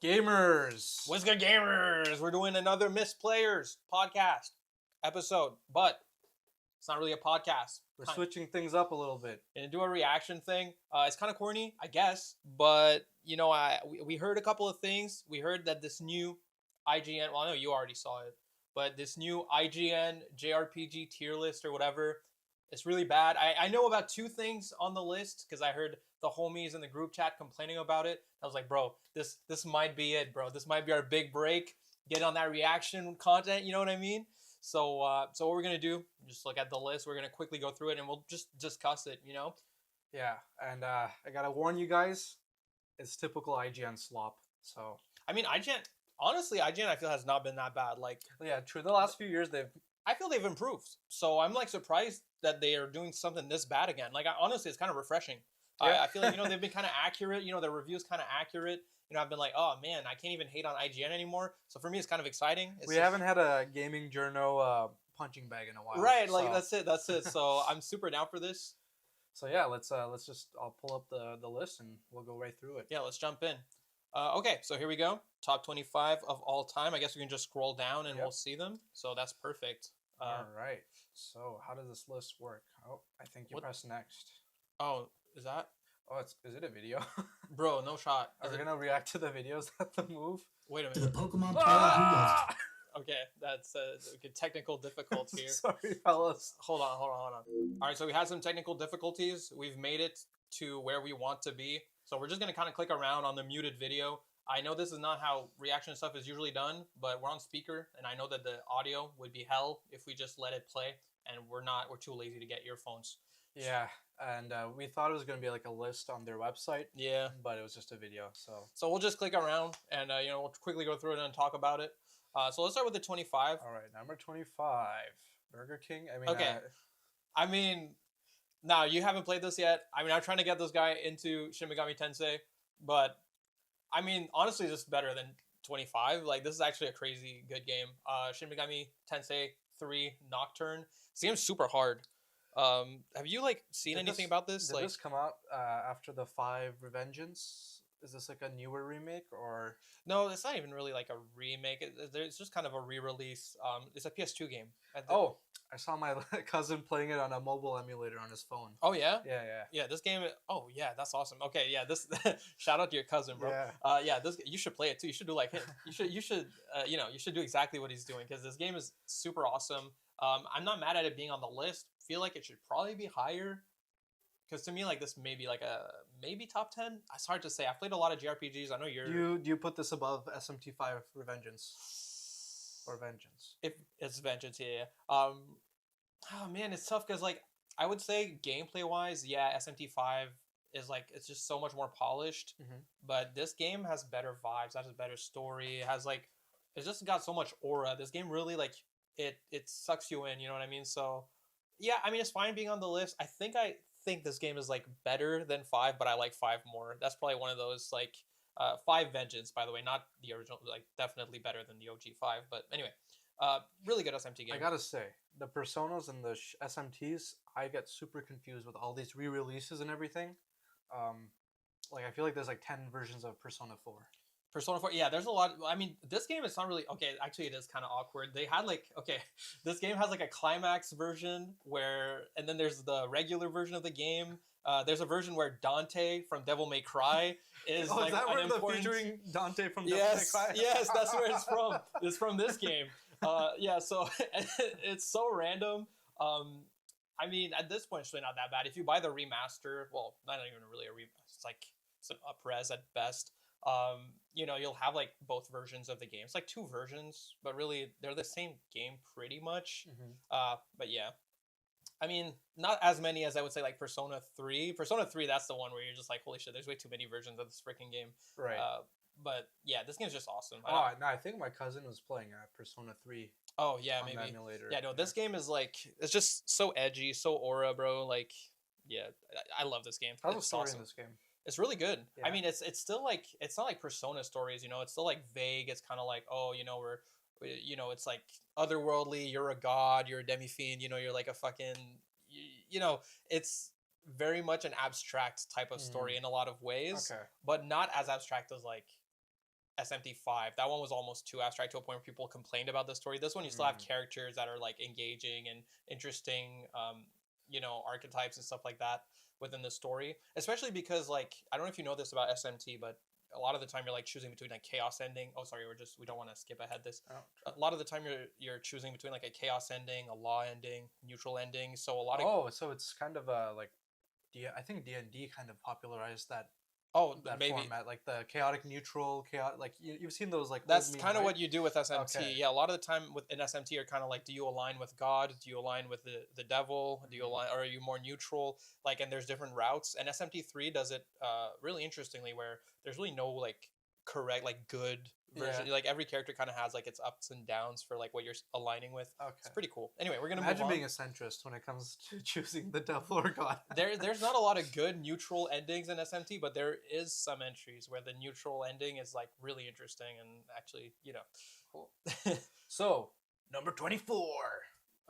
Gamers! What's good, gamers? We're doing another Missed Players podcast episode, but it's not really a podcast. We're switching things up a little bit. Gonna do a reaction thing. It's kind of corny, I guess, but we heard a couple of things. We heard that this new IGN, well, I know you already saw it, but this new IGN JRPG tier list or whatever, it's really bad. I know about two things on the list because I heard the homies in the group chat complaining about it. I was like, bro, this might be it, bro. This might be our big break. Get on that reaction content, you know what I mean? So what we're gonna do? Just look at the list. We're gonna quickly go through it, and we'll just discuss it. Yeah, and I gotta warn you guys, it's typical IGN slop. So I mean, IGN. Honestly, IGN I feel has not been that bad. Like, yeah, true. The last few years I feel they've improved. So I'm like surprised that they are doing something this bad again. Like, honestly, it's kind of refreshing. Yeah. I feel like they've been kind of accurate. Their reviews kind of accurate. I've been like, oh man, I can't even hate on IGN anymore. So for me, it's kind of exciting. we haven't had a gaming journo punching bag in a while. Right, like that's it. So I'm super down for this. So yeah, I'll pull up the list and we'll go right through it. Yeah, let's jump in. Okay, so here we go. Top 25 of all time. I guess we can just scroll down and we'll see them. So that's perfect. All right. So how does this list work? Oh, I think you press next. Oh, is that? Oh, is it a video? Bro, no shot. Are we gonna react to the videos at the move? Wait a To the minute. Pokemon player Okay, that's technical difficulty here. Sorry, fellas. Hold on. All right, so we had some technical difficulties. We've made it to where we want to be. So we're just going to kind of click around on the muted video. I know this is not how reaction stuff is usually done, but we're on speaker, and I know that the audio would be hell if we just let it play, and we're too lazy to get earphones. Yeah, and we thought it was going to be like a list on their website. Yeah. But it was just a video, So we'll just click around, and we'll quickly go through it and talk about it. So let's start with the 25. All right, number 25, Burger King. I mean, now you haven't played this yet. I mean, I'm trying to get this guy into Shin Megami Tensei, but I mean, honestly, this is better than 25. Like, this is actually a crazy good game. Shin Megami Tensei III Nocturne. This game's super hard. Have you seen anything about this? Did this come out after the 5 Revengeance? Is this like a newer remake or? No, it's not even really like a remake. It's just kind of a re-release. It's a PS2 game. Oh, I saw my cousin playing it on a mobile emulator on his phone. Oh yeah? Yeah. This game. Oh yeah, that's awesome. Okay, yeah. This shout out to your cousin, bro. Yeah. This you should play it too. You should do like him. You should do exactly what he's doing because this game is super awesome. I'm not mad at it being on the list. Feel like it should probably be higher. Because to me, this may be maybe top 10. It's hard to say. I've played a lot of JRPGs. I know you're. Do you put this above SMT V Revengeance? Or Vengeance? If it's Vengeance, yeah. Oh man, it's tough because I would say gameplay wise, yeah, SMT 5 is it's just so much more polished. Mm-hmm. But this game has better vibes. Has a better story. It has it's just got so much aura. This game really it sucks you in. You know what I mean? So yeah, I mean it's fine being on the list. I think this game is better than 5, but I like 5 more. That's probably one of those 5 Vengeance, by the way, not the original, definitely better than the OG 5. But anyway, really good SMT game. I gotta say, the Personas and the SMTs, I get super confused with all these re-releases and everything. I feel like there's 10 versions of Persona 4. Persona 4, yeah, there's a lot. I mean, this game is not really okay. Actually, it is kind of awkward. They had this game has a climax version and then there's the regular version of the game. There's a version where Dante from Devil May Cry is is that where featuring Dante from Devil May Cry? Yes, that's where it's from. It's from this game. Yeah, so it's so random. I mean, at this point, it's really not that bad. If you buy the remaster, well, not even really a remaster. It's it's an up-res at best. You'll have both versions of the game. It's 2 versions, but really they're the same game pretty much. Mm-hmm. But yeah, I mean, not as many as I would say Persona 3. Persona 3, that's the one where you're just holy shit, there's way too many versions of this freaking game. Right. But yeah, this game's just awesome. I think my cousin was playing Persona 3. Oh yeah, maybe. The emulator. Yeah, no, this game is it's just so edgy, so aura, bro. Yeah, I love this game. How's the story in this game? It's really good. Yeah. I mean, it's still it's not Persona stories, It's still vague. It's kind of it's otherworldly. You're a god. You're a demi-fiend. You're a fucking. It's very much an abstract type of story in a lot of ways, okay. but not as abstract as SMT5. That one was almost too abstract to a point where people complained about the story. This one you still have characters that are like engaging and interesting, archetypes and stuff like that within the story. Especially because like I don't know if you know this about SMT, but a lot of the time you're like choosing between like chaos ending. Oh, sorry, we don't want to skip ahead this. Oh, A lot of the time you're choosing between like a chaos ending, a law ending, neutral ending. So a lot of so it's kind of like I think D&D kind of popularized that maybe format, like the chaotic neutral, chaotic. Like you've seen those like. that's old memes, kind of right? what you do with SMT. Okay. Yeah, a lot of the time in SMT you're kind of like, do you align with God? Do you align with the devil? Do you align, or are you more neutral? Like, and there's different routes. And SMT3 does it really interestingly, where there's really no like correct like good version. Yeah. Like every character kind of has like its ups and downs for like what you're aligning with. Okay. It's pretty cool. Anyway, we're gonna Imagine move on. being a centrist when it comes to choosing the devil or God. There's not a lot of good neutral endings in SMT, but there is some entries where the neutral ending is like really interesting and actually, Cool. So number 24.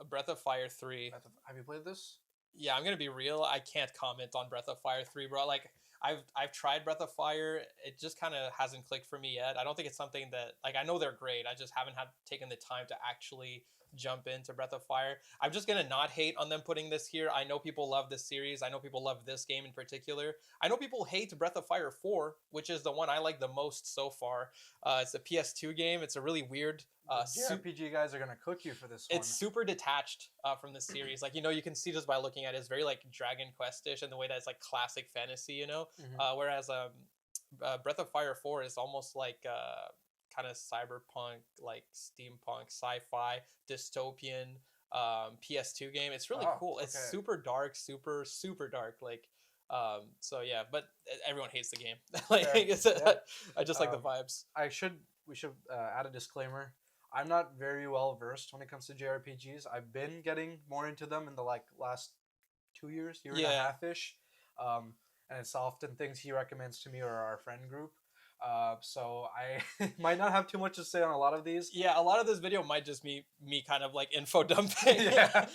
A Breath of Fire 3. Have you played this? Yeah, I'm gonna be real. I can't comment on Breath of Fire 3, bro. Like I've tried Breath of Fire. It just kind of hasn't clicked for me yet. I don't think it's something that like I know they're great. I just haven't taken the time to actually jump into Breath of Fire. I'm just gonna not hate on them putting this here. I know people love this series. I know people love this game in particular. I know people hate Breath of Fire 4, which is the one I like the most so far. It's a PS2 game. It's a really weird JRPG guys are gonna cook you for this one. It's super detached from the series. Like, you can see just by looking at it, it's very like Dragon Quest-ish in the way that it's like classic fantasy, whereas Breath of Fire 4 is almost like kind of cyberpunk, like steampunk, sci-fi, dystopian PS2 game. It's really cool. It's super dark, super, super dark. Like, so yeah, but everyone hates the game. I just like the vibes. We should add a disclaimer. I'm not very well versed when it comes to JRPGs. I've been getting more into them in the last 2 years, year and a half-ish. And it's often things he recommends to me or our friend group. So I might not have too much to say on a lot of these. Yeah, a lot of this video might just be me kind of like info dumping. Yeah.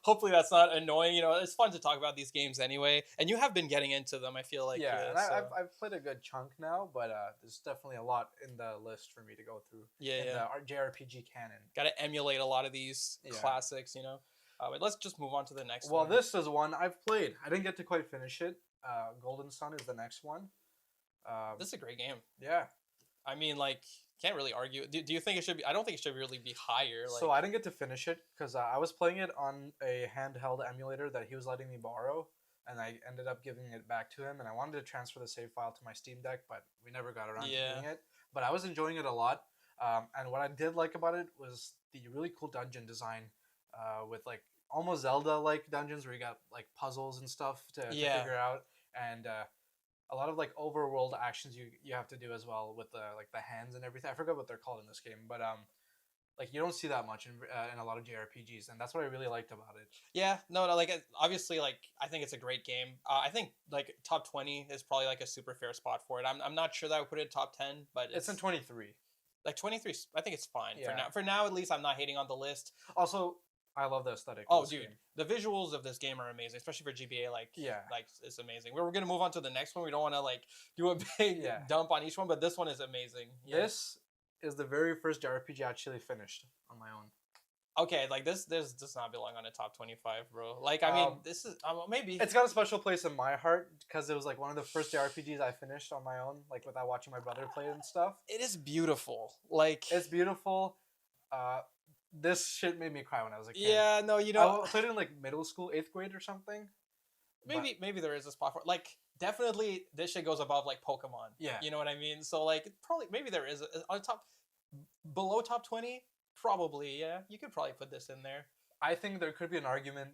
Hopefully that's not annoying. It's fun to talk about these games anyway. And you have been getting into them, I feel like. Yeah, and I've played a good chunk now, but there's definitely a lot in the list for me to go through. The JRPG canon. Got to emulate a lot of these classics, But let's just move on to the next one. Well, this is one I've played. I didn't get to quite finish it. Golden Sun is the next one. This is a great game. Yeah. I mean, like, can't really argue. Do you think it should be? I don't think it should really be higher. So I didn't get to finish it because I was playing it on a handheld emulator that he was letting me borrow, and I ended up giving it back to him. And I wanted to transfer the save file to my Steam Deck, but we never got around to doing it. But I was enjoying it a lot. And what I did like about it was the really cool dungeon design, with like almost Zelda-like dungeons where you got like puzzles and stuff to figure out, and a lot of like overworld actions you have to do as well with the hands and everything. I forgot what they're called in this game, but like you don't see that much in a lot of JRPGs, and that's what I really liked about it. Yeah, no, like obviously, like I think it's a great game. I think like top 20 is probably like a super fair spot for it. I'm not sure that I would put it in top 10, but it's in 23. Like 23, I think it's fine for now. For now, at least, I'm not hating on the list. Also, I love the aesthetic. Oh, dude, the visuals of this game are amazing, especially for GBA. Like, it's amazing. We're gonna move on to the next one. We don't want to like do a big dump on each one, but this one is amazing. This is the very first JRPG I actually finished on my own. Okay, like this does not belong on a top 25, bro. Like, I mean, this is maybe it's got a special place in my heart because it was like one of the first JRPGs I finished on my own, like without watching my brother play it and stuff. It is beautiful. Like, it's beautiful. This shit made me cry when I was a kid. Yeah, no, I played it in like middle school, 8th grade or something. Maybe there is a spot for it. Like, definitely this shit goes above like Pokemon. Yeah, you know what I mean. So like, probably maybe there is on below top 20. Probably, yeah. You could probably put this in there. I think there could be an argument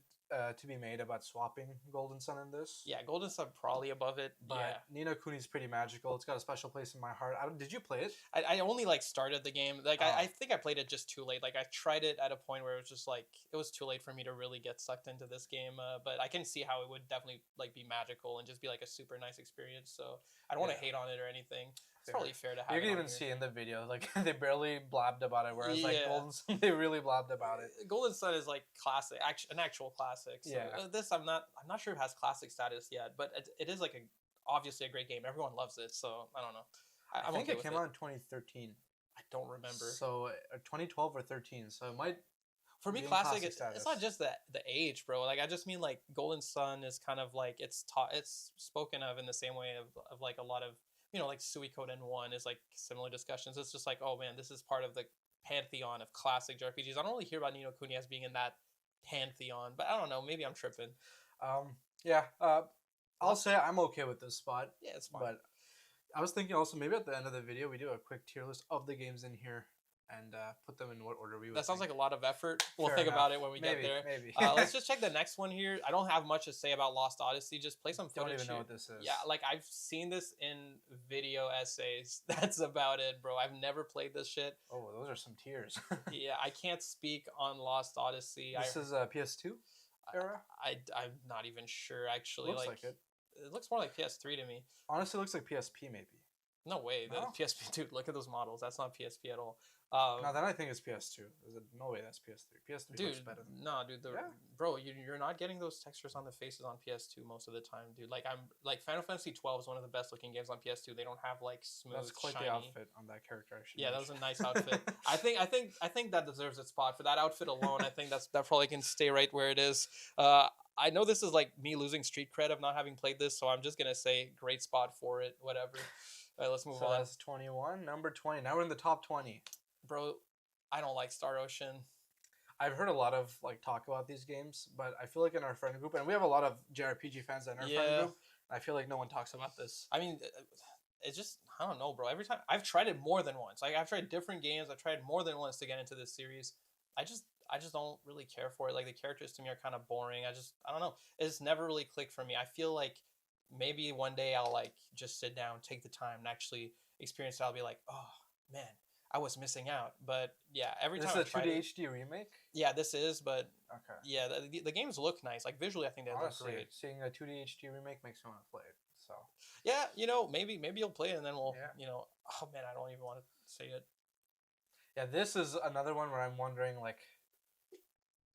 to be made about swapping Golden Sun in this. Yeah, Golden Sun probably above it. But Ni no Kuni is pretty magical. It's got a special place in my heart. Did you play it? I only like started the game. Like I think I played it just too late. Like I tried it at a point where it was just like it was too late for me to really get sucked into this game. But I can see how it would definitely like be magical and just be like a super nice experience. So I don't want to hate on it or anything. It's probably fair to have. You can even see in the video, like they barely blabbed about it, whereas like Golden Sun, they really blabbed about it. Golden Sun is like classic, an actual classic. So this I'm not sure if it has classic status yet, but it is like obviously a great game. Everyone loves it, so I don't know. I I'm think okay it with came it. out in 2013. I don't remember. So 2012 or 13. So it might. For me, be in classic, it's status. not just the age, bro. Like I just mean like Golden Sun is kind of like it's spoken of in the same way of like a lot of like Suikoden II is like similar discussions. It's just like, oh man, this is part of the pantheon of classic JRPGs. I don't really hear about Ni no Kuni as being in that pantheon, but I don't know. Maybe I'm tripping. Yeah. I'll say I'm okay with this spot. Yeah, it's fine. But I was thinking also maybe at the end of the video we do a quick tier list of the games in here and put them in what order we would. That sounds like a lot of effort. We'll Fair think enough. about it when we Maybe, get there. Maybe. Let's just check the next one here. I don't have much to say about Lost Odyssey. Just play some footage. Don't even know here. what this is. Yeah, like I've seen this in video essays. That's about it, bro. I've never played this shit. Oh, those are some tears. Yeah, I can't speak on Lost Odyssey. This is a PS2 era? I'm not even sure, actually. Looks like it. It looks more like PS3 to me. Honestly, it looks like PSP maybe. No way. The No? PSP, dude, look at those models. That's not PSP at all. No, then I think it's PS2. No way, that's PS3. PS3 dude, looks better. nah, dude, bro, you're not getting those textures on the faces on PS2 most of the time, dude. Like Final Fantasy 12 is one of the best looking games on PS2. They don't have like smooth, that's quite shiny. the outfit on that character. Yeah, that was a nice outfit. I think that deserves its spot for that outfit alone. I think that probably can stay right where it is. I know this is like me losing street cred of not having played this, so I'm just gonna say great spot for it. Whatever. All right, let's move on. That's 21, number 20. Now we're in the top 20. Bro, I don't like Star Ocean. I've heard a lot of like talk about these games, but I feel like in our friend group, and we have a lot of JRPG fans in our friend group, I feel like no one talks about this. I mean, it's just, I don't know, bro. Every time I've tried it more than once. Like I've tried different games. I've tried more than once to get into this series. I just don't really care for it. Like the characters to me are kind of boring. I don't know. It's never really clicked for me. I feel like maybe one day I'll like just sit down, take the time, and actually experience it. I'll be like, oh man, I was missing out. But yeah, every time this is a 2D HD remake. Yeah, this is. But okay, yeah, the games look nice. Like visually, I think they look great. Seeing a 2D HD remake makes me want to play it. So yeah, maybe you'll play it and then we'll oh man, I don't even want to say it. Yeah, this is another one where I'm wondering like.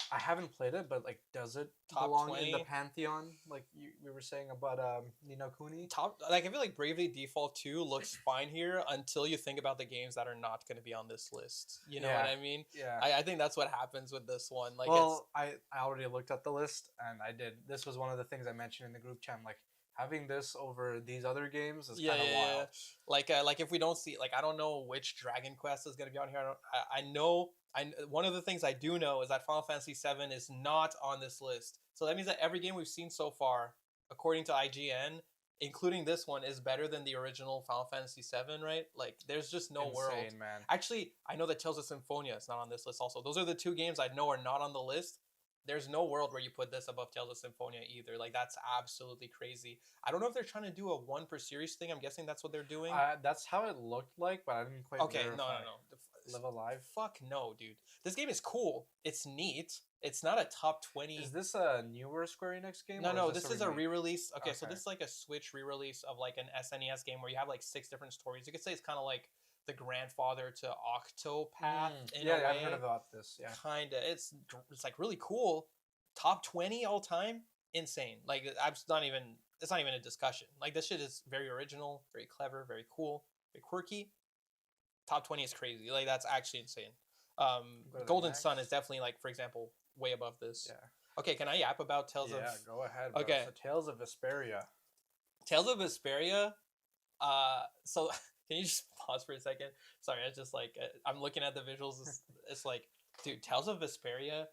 I haven't played it, but like, does it belong 20? In the pantheon? Like we were saying about Ni no Kuni. I feel like Bravely Default 2 looks fine here until you think about the games that are not going to be on this list. You know what I mean? Yeah. I think that's what happens with this one. Like, I already looked at the list and I did. This was one of the things I mentioned in the group chat. Like having this over these other games is kind of wild. Like if we don't see, like I don't know which Dragon Quest is going to be on here. I know. One of the things I do know is that Final Fantasy VII is not on this list. So that means that every game we've seen so far, according to IGN, including this one, is better than the original Final Fantasy VII, right? Like, there's just no world. Man. Actually, I know that Tales of Symphonia is not on this list also. Those are the two games I know are not on the list. There's no world where you put this above Tales of Symphonia either. Like, that's absolutely crazy. I don't know if they're trying to do a one per series thing. I'm guessing that's what they're doing. That's how it looked like, but I didn't quite verify. No. Live Alive? Fuck no, dude. This game is cool. It's neat. It's not a top 20. Is this a newer Square Enix game? No, this is a re-release. Okay, so Okay. this is like a Switch re-release of like an SNES game where you have like 6 different stories. You could say it's kind of like the grandfather to Octopath in a way. I've heard about this. Yeah. Kinda. It's like really cool. Top 20 all time? Insane. Like it's not even a discussion. Like this shit is very original, very clever, very cool, very quirky. Top 20 is crazy. Like that's actually insane. Golden Sun is definitely like, for example, way above this. Yeah. Okay, can I yap about Tales of? Yeah, go ahead. Bro. Okay. So Tales of Vesperia. Tales of Vesperia. So can you just pause for a second? Sorry, it's just like I'm looking at the visuals. It's like, dude, Tales of Vesperia.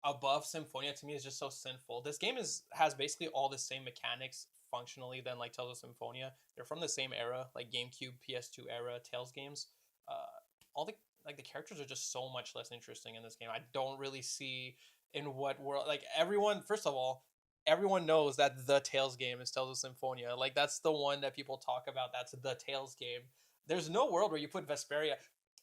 Above Symphonia to me is just so sinful. This game has basically all the same mechanics functionally than like Tales of Symphonia. They're from the same era, like GameCube, PS2 era Tales games. All the characters are just so much less interesting in this game. I don't really see in what world, like first of all, everyone knows that the Tales game is Tales of Symphonia. Like that's the one that people talk about. That's the Tales game. There's no world where you put Vesperia.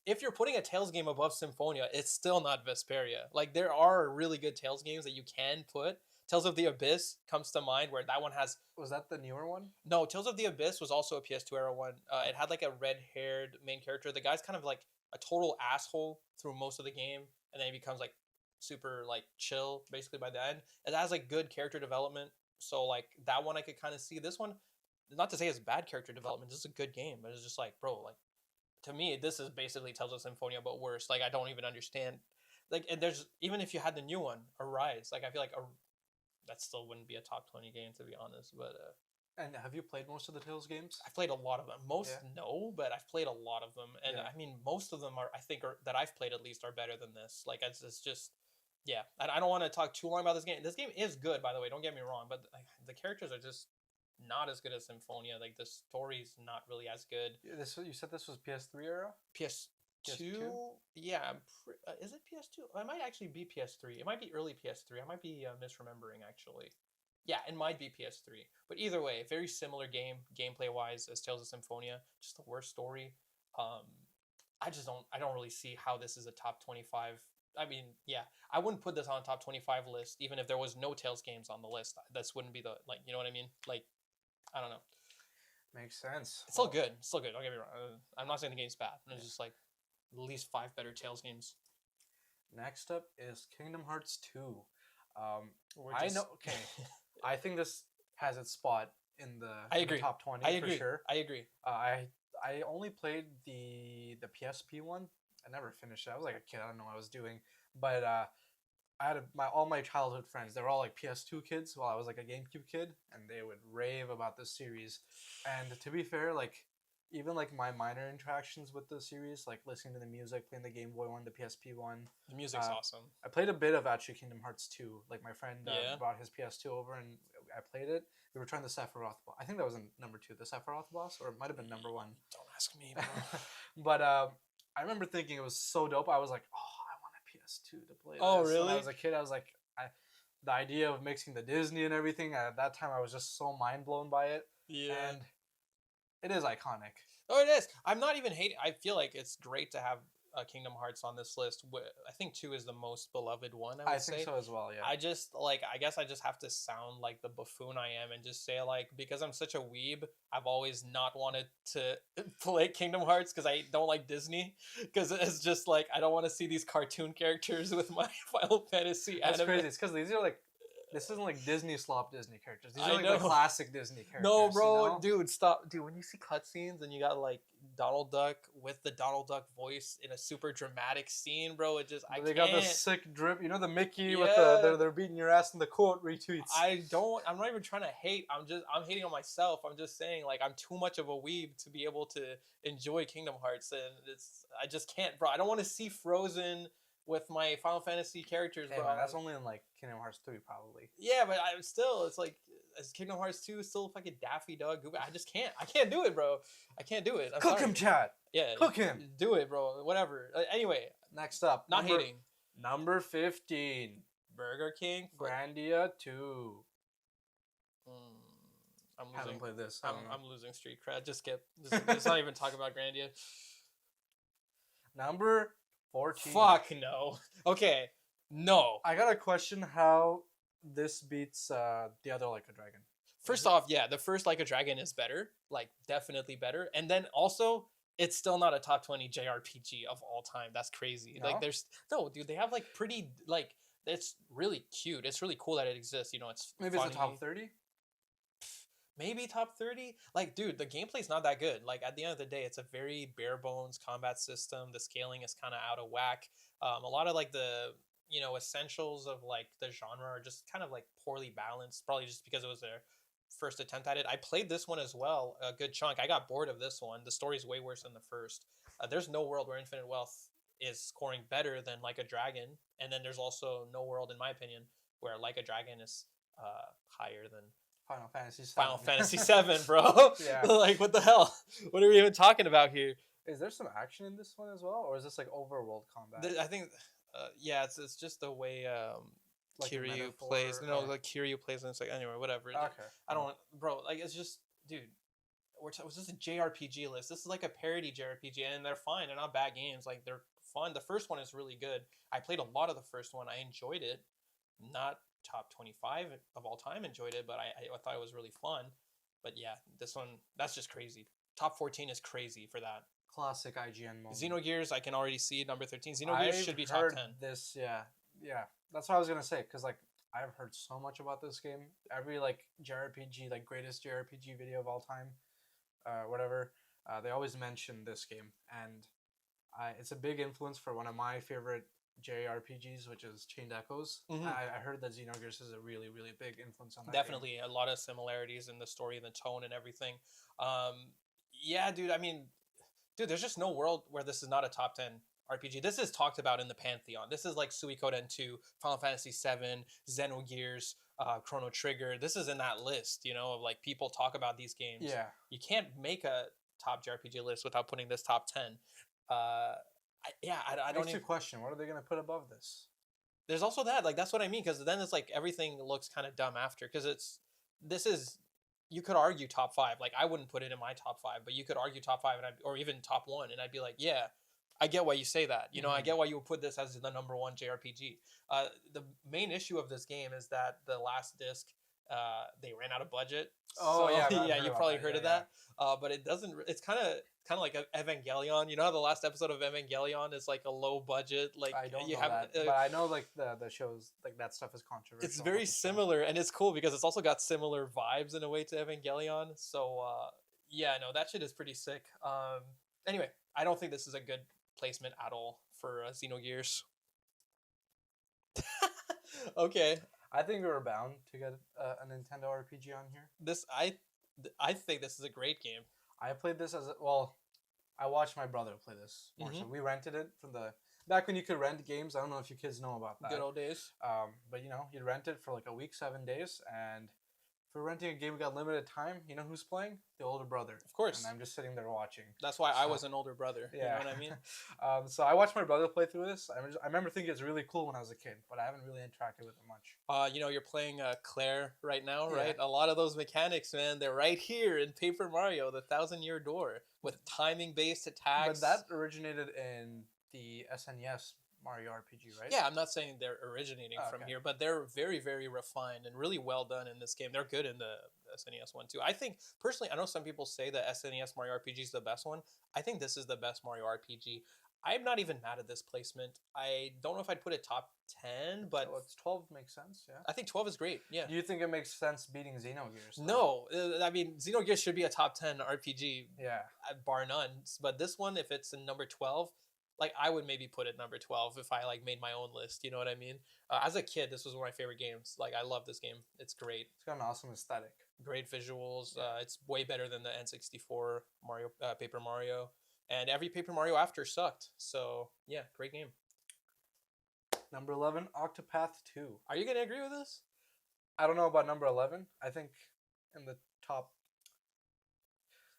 If you're putting a Tales game above Symphonia, it's still not Vesperia. Like there are really good Tales games that you can put. Tales of the Abyss comes to mind, where that one has... Was that the newer one? No, Tales of the Abyss was also a PS2 era one. It had like a red-haired main character. The guy's kind of like a total asshole through most of the game, and then he becomes like super like chill basically by the end. It has like good character development, so like that one I could kind of see. This one, not to say it's bad character development. This is a good game, but it's just like, bro, like to me, this is basically Tales of Symphonia, but worse. Like I don't even understand. Like, and there's even if you had the new one, Arise, like I feel like that still wouldn't be a top 20 game to be honest. But And have you played most of the Tales games? I've played a lot of them. Most no, but I've played a lot of them, and I mean most of them are I think that I've played at least are better than this. Like it's just yeah. I don't want to talk too long about this game. This game is good, by the way. Don't get me wrong, but like, the characters are just not as good as Symphonia. Like the story's not really as good. You said this was PS3 era? PS2? Yeah, is it PS2? It might actually be PS3. It might be early PS3. I might be misremembering actually. Yeah, it might be PS3. But either way, very similar gameplay wise as Tales of Symphonia. Just the worst story. I don't really see how this is a top 25. I mean, yeah, I wouldn't put this on a top 25 list even if there was no Tales games on the list. This wouldn't be the like, you know what I mean? Like, I don't know. Makes sense. It's still good. It's still good. Don't get me wrong. I'm not saying the game's bad. It's just like at least 5 better Tales games. Next up is Kingdom Hearts 2. I know. Okay, I think this has its spot in the top 20 for sure. I agree. I only played the PSP one. I never finished it. I was like a kid. I don't know what I was doing. But I had all my childhood friends. They were all like PS2 kids, while I was like a GameCube kid, and they would rave about this series. And to be fair, like even like my minor interactions with the series, like listening to the music, playing the Game Boy one, the PSP one. The music's awesome. I played a bit of actually Kingdom Hearts 2. Like my friend brought his PS2 over and I played it. We were trying the Sephiroth boss. I think that was in number 2, the Sephiroth boss, or it might have been number 1. Don't ask me, bro. But I remember thinking it was so dope. I was like, oh, I want a PS2 to play this. Oh, really? When I was a kid, I was like, the idea of mixing the Disney and everything, at that time I was just so mind blown by it. Yeah. And it is iconic. Oh, it is. I'm not even hating. I feel like it's great to have Kingdom Hearts on this list. I think 2 is the most beloved one. I think so as well. Yeah. I just I guess I just have to sound like the buffoon I am and just say like because I'm such a weeb, I've always not wanted to play Kingdom Hearts because I don't like Disney. Because it's just like I don't want to see these cartoon characters with my Final Fantasy. That's crazy. It's because these are like. This isn't like Disney slop Disney characters. These are like the classic Disney characters. No, bro, you know? Dude, stop. Dude, when you see cutscenes and you got like Donald Duck with the Donald Duck voice in a super dramatic scene, bro, it just they got the sick drip. You know the Mickey with they're beating your ass in the quote retweets. I'm not even trying to hate. I'm hating on myself. I'm just saying like I'm too much of a weeb to be able to enjoy Kingdom Hearts, and I just can't, bro. I don't want to see Frozen with my Final Fantasy characters, bro. Man, that's only in like Kingdom Hearts 3 probably. Yeah, but it's like is Kingdom Hearts 2 still fucking Daffy Duck? I just can't. I can't do it, bro. I can't do it. Cook him, chat. Yeah. Cook him. Do it, bro. Whatever. Anyway. Next up. Hating. Number 15. Burger King. Grandia 2. I'm losing. Haven't played this. I'm losing street cred. Just not even talk about Grandia. Number 14. Fuck no. Okay. No. I got a question how this beats the other Like a Dragon. First off, yeah, the first Like a Dragon is better. Like, definitely better. And then also, it's still not a top 20 JRPG of all time. That's crazy. No? Like, dude, they have like pretty, like, it's really cute. It's really cool that it exists. You know, it's maybe funny. It's a top 30? Maybe top 30. Like, dude, the gameplay's not that good. Like, at the end of the day, it's a very bare bones combat system. The scaling is kind of out of whack. A lot of like the essentials of like the genre are just kind of like poorly balanced, probably just because it was their first attempt at it. I played this one as well a good chunk. I got bored of this one. The story's way worse than the first. There's no world where Infinite Wealth is scoring better than Like a Dragon, and then there's also no world, in my opinion, where Like a Dragon is higher than Final Fantasy 7. Final Fantasy 7, bro. Yeah. Like, what the hell? What are we even talking about here? Is there some action in this one as well, or is this like overworld combat? I think, yeah, it's just the way Like Kiryu plays. No, like Kiryu plays, and it's like anyway, whatever. Okay. I don't, bro. Like, it's just, dude. Was this a JRPG list? This is like a parody JRPG, and they're fine. They're not bad games. Like, they're fun. The first one is really good. I played a lot of the first one. I enjoyed it. Not top 25 of all time enjoyed it, but I thought it was really fun. But yeah, this one, that's just crazy. Top 14 is crazy for that. Classic IGN moment. Xenogears, I can already see number 13. Xenogears should be top 10. This, yeah. That's what I was gonna say, because like I've heard so much about this game. Every like JRPG, like greatest JRPG video of all time, whatever, they always mention this game, and it's a big influence for one of my favorite JRPGs, which is Chained Echoes. Mm-hmm. I heard that Xenogears is a really, really big influence on that. Definitely game. a lot of similarities in the story and the tone and everything. Yeah, dude. I mean, dude, there's just no world where this is not a top 10 RPG. This is talked about in the pantheon. This is like Suikoden II, Final Fantasy VII, Xenogears, Chrono Trigger. This is in that list, you know, of like people talk about these games. Yeah. You can't make a top JRPG list without putting this top 10. I don't even question. What are they gonna put above this? There's also that, like, that's what I mean, because then it's like everything looks kind of dumb after, because this is, you could argue top 5. Like, I wouldn't put it in my top 5, but you could argue top 5 or even top 1, and I'd be like, yeah, I get why you say that. You know, I get why you would put this as the number 1 JRPG. The main issue of this game is that the last disc, they ran out of budget. Oh, so, yeah, yeah, you probably heard of that. But it doesn't. It's kind of like Evangelion. You know how the last episode of Evangelion is like a low budget. Like, I don't you know have, that, but I know like the shows, like that stuff is controversial. it's very similar, and it's cool because it's also got similar vibes in a way to Evangelion. So yeah, no, that shit is pretty sick. Anyway, I don't think this is a good placement at all for Xenogears. Okay. I think we were bound to get a Nintendo RPG on here. I think this is a great game. I played this I watched my brother play this more. So we rented it from back when you could rent games. I don't know if you kids know about that. Good old days. But you know, you'd rent it for like a week, 7 days, and for renting a game, we got limited time. You know who's playing? The older brother. Of course. And I'm just sitting there watching. That's why I was an older brother. Yeah. You know what I mean? So I watched my brother play through this. I remember thinking it's really cool when I was a kid, but I haven't really interacted with it much. You know, you're playing Claire right now, right? A lot of those mechanics, man, they're right here in Paper Mario, the 1,000-Year Door, with timing-based attacks. But that originated in the SNES Mario RPG, right? Yeah, I'm not saying they're originating from here, but they're very, very refined and really well done in this game. They're good in the SNES one too. I think personally, I know some people say that SNES Mario RPG is the best one. I think this is the best Mario RPG. I'm not even mad at this placement. I don't know if I'd put it top 10, but it's 12 makes sense. Yeah, I think 12 is great. Yeah. Do you think it makes sense beating Xenogears? No, I mean Xenogears should be a top 10 RPG. Yeah, bar none. But this one, if it's in number 12. Like, I would maybe put it number 12 if I, like, made my own list. You know what I mean? As a kid, this was one of my favorite games. Like, I love this game. It's great. It's got an awesome aesthetic. Great visuals. It's way better than the N64 Mario, Paper Mario. And every Paper Mario after sucked. So, yeah, great game. Number 11, Octopath 2. Are you going to agree with this? I don't know about number 11. I think in the top...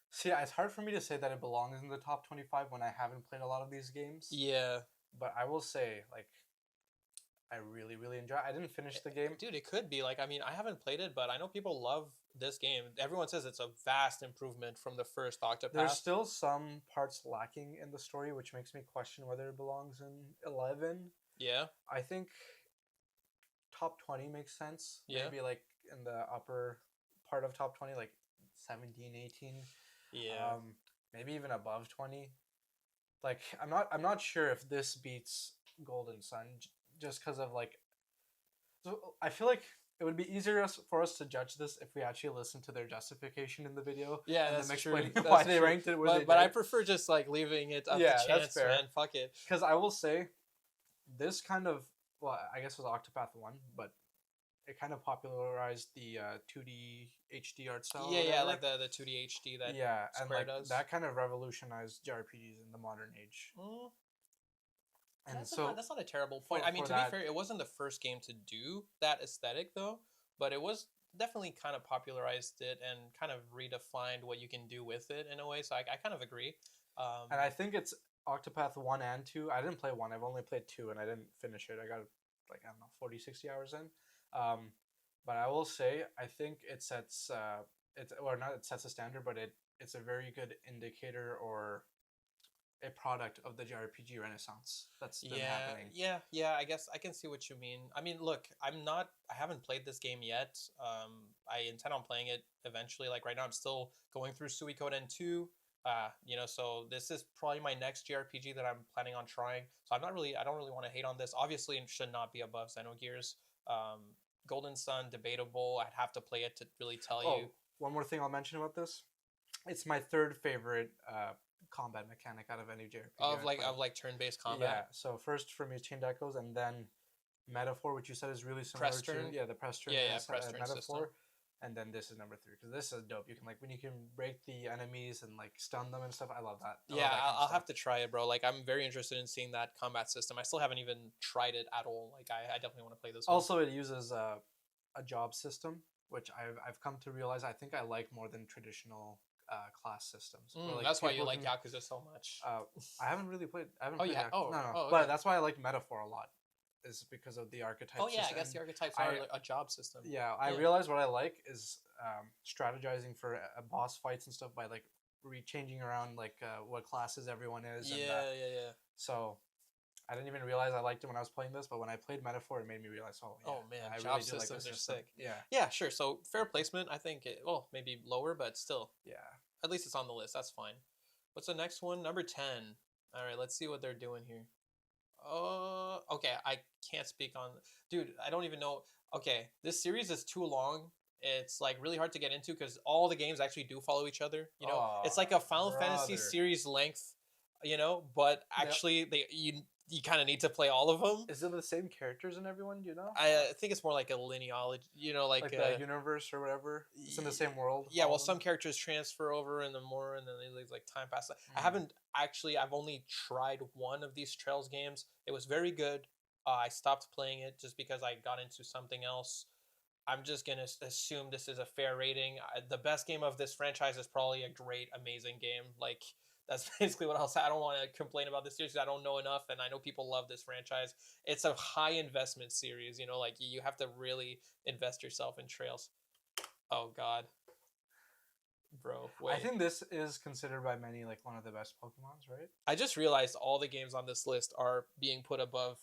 See, it's hard for me to say that it belongs in the top 25 when I haven't played a lot of these games. Yeah. But I will say, like, I really, really enjoy it. I didn't finish the game. Dude, it could be. Like, I mean, I haven't played it, but I know people love this game. Everyone says it's a vast improvement from the first Octopath. There's still some parts lacking in the story, which makes me question whether it belongs in 11. Yeah. I think top 20 makes sense. Yeah. Maybe, like, in the upper part of top 20, like 17, 18. Yeah. Maybe even above 20. Like, I'm not sure if this beats Golden Sun just because of, like, so I feel like it would be easier for us to judge this if we actually listen to their justification in the video. Yeah, and that's them true. explaining why they ranked it where but I prefer just, like, leaving it up to chance, that's fair. Man. Fuck it. Because I will say, this kind of, well, I guess it was Octopath 1, but it kind of popularized the 2D HD art style. Yeah, like the 2D HD that Square and like does. that kind of revolutionized JRPGs in the modern age. And that's not a terrible point. I mean, to be fair, it wasn't the first game to do that aesthetic though, but it was definitely kind of popularized it and kind of redefined what you can do with it in a way. So I kind of agree. And I think it's Octopath 1 and 2. I didn't play 1. I've only played 2 and I didn't finish it. I got like, I don't know, 40, 60 hours in. But I will say, I think it sets it sets a standard, but it's a very good indicator or a product of the JRPG renaissance that's been happening. Yeah. I guess I can see what you mean. I mean, look, I haven't played this game yet. I intend on playing it eventually. Like right now, I'm still going through Suikoden II. So this is probably my next JRPG that I'm planning on trying. So I don't really want to hate on this. Obviously, it should not be above Xenogears. Golden Sun, debatable. I'd have to play it to really tell Oh, you. one more thing I'll mention about this. It's my third favorite combat mechanic out of any JRPG. Of turn-based combat. Yeah. So first for me is Chained Echoes, and then Metaphor, which you said is really similar Press turn? to the press turn. Press turn Metaphor. system. And then this is number 3 because this is dope. You can when you can break the enemies and stun them and stuff. I love that. I'll have to try it, bro. I'm very interested in seeing that combat system. I still haven't even tried it at all. I definitely want to play this one. Also, it uses a job system, which I've come to realize I think I like more than traditional class systems. That's why you like Yakuza so much. I haven't really played. I haven't Oh played yeah. Yakuza. No. Okay. But that's why I like Metaphor a lot. Is because of the archetypes. Oh yeah, I guess the archetypes are a job system. Yeah, I realize what I like is strategizing for boss fights and stuff by changing around what classes everyone is. Yeah. So I didn't even realize I liked it when I was playing this, but when I played Metaphor, it made me realize, man, I job really do systems like are system. sick. Yeah. Yeah, sure. So fair placement, I think. Maybe lower, but still. Yeah. At least it's on the list. That's fine. What's the next one? Number 10. All right, let's see what they're doing here. Okay, I can't speak on... Dude, I don't even know... Okay, this series is too long. It's really hard to get into because all the games actually do follow each other. It's like a Final Fantasy series length, but actually you kind of need to play all of them. Is it the same characters in everyone? Do you know? I think it's more like a linealogy, the universe or whatever. It's in the same world. Yeah, well, some characters transfer over and then they time passes. I've only tried one of these Trails games. It was very good. I stopped playing it just because I got into something else. I'm just going to assume this is a fair rating. The best game of this franchise is probably a great, amazing game. That's basically what I'll say. I don't want to complain about this series because I don't know enough, and I know people love this franchise. It's a high investment series, you have to really invest yourself in Trails. Oh, God. Bro, wait. I think this is considered by many one of the best Pokemons, right? I just realized all the games on this list are being put above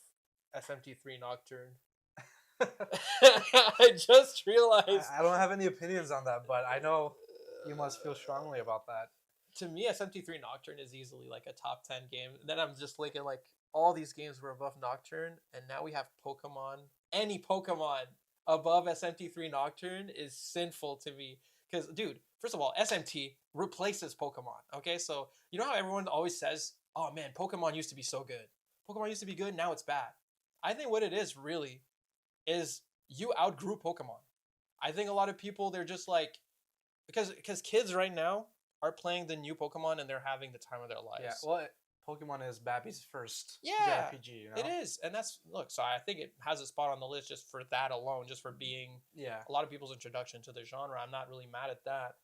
SMT III Nocturne. I just realized. I don't have any opinions on that, but I know you must feel strongly about that. To me, SMT III Nocturne is easily a top 10 game. And then I'm just thinking all these games were above Nocturne, and now we have Pokemon. Any Pokemon above SMT III Nocturne is sinful to me. Because, dude, first of all, SMT replaces Pokemon. Okay, so you know how everyone always says, "Oh man, Pokemon used to be so good. Pokemon used to be good. Now it's bad." I think what it is really is you outgrew Pokemon. I think a lot of people, they're just because kids right now are playing the new Pokemon and they're having the time of their lives. Yeah, well, Pokemon is Babby's first JRPG, It is. And so I think it has a spot on the list just for that alone, just for being a lot of people's introduction to the genre. I'm not really mad at that.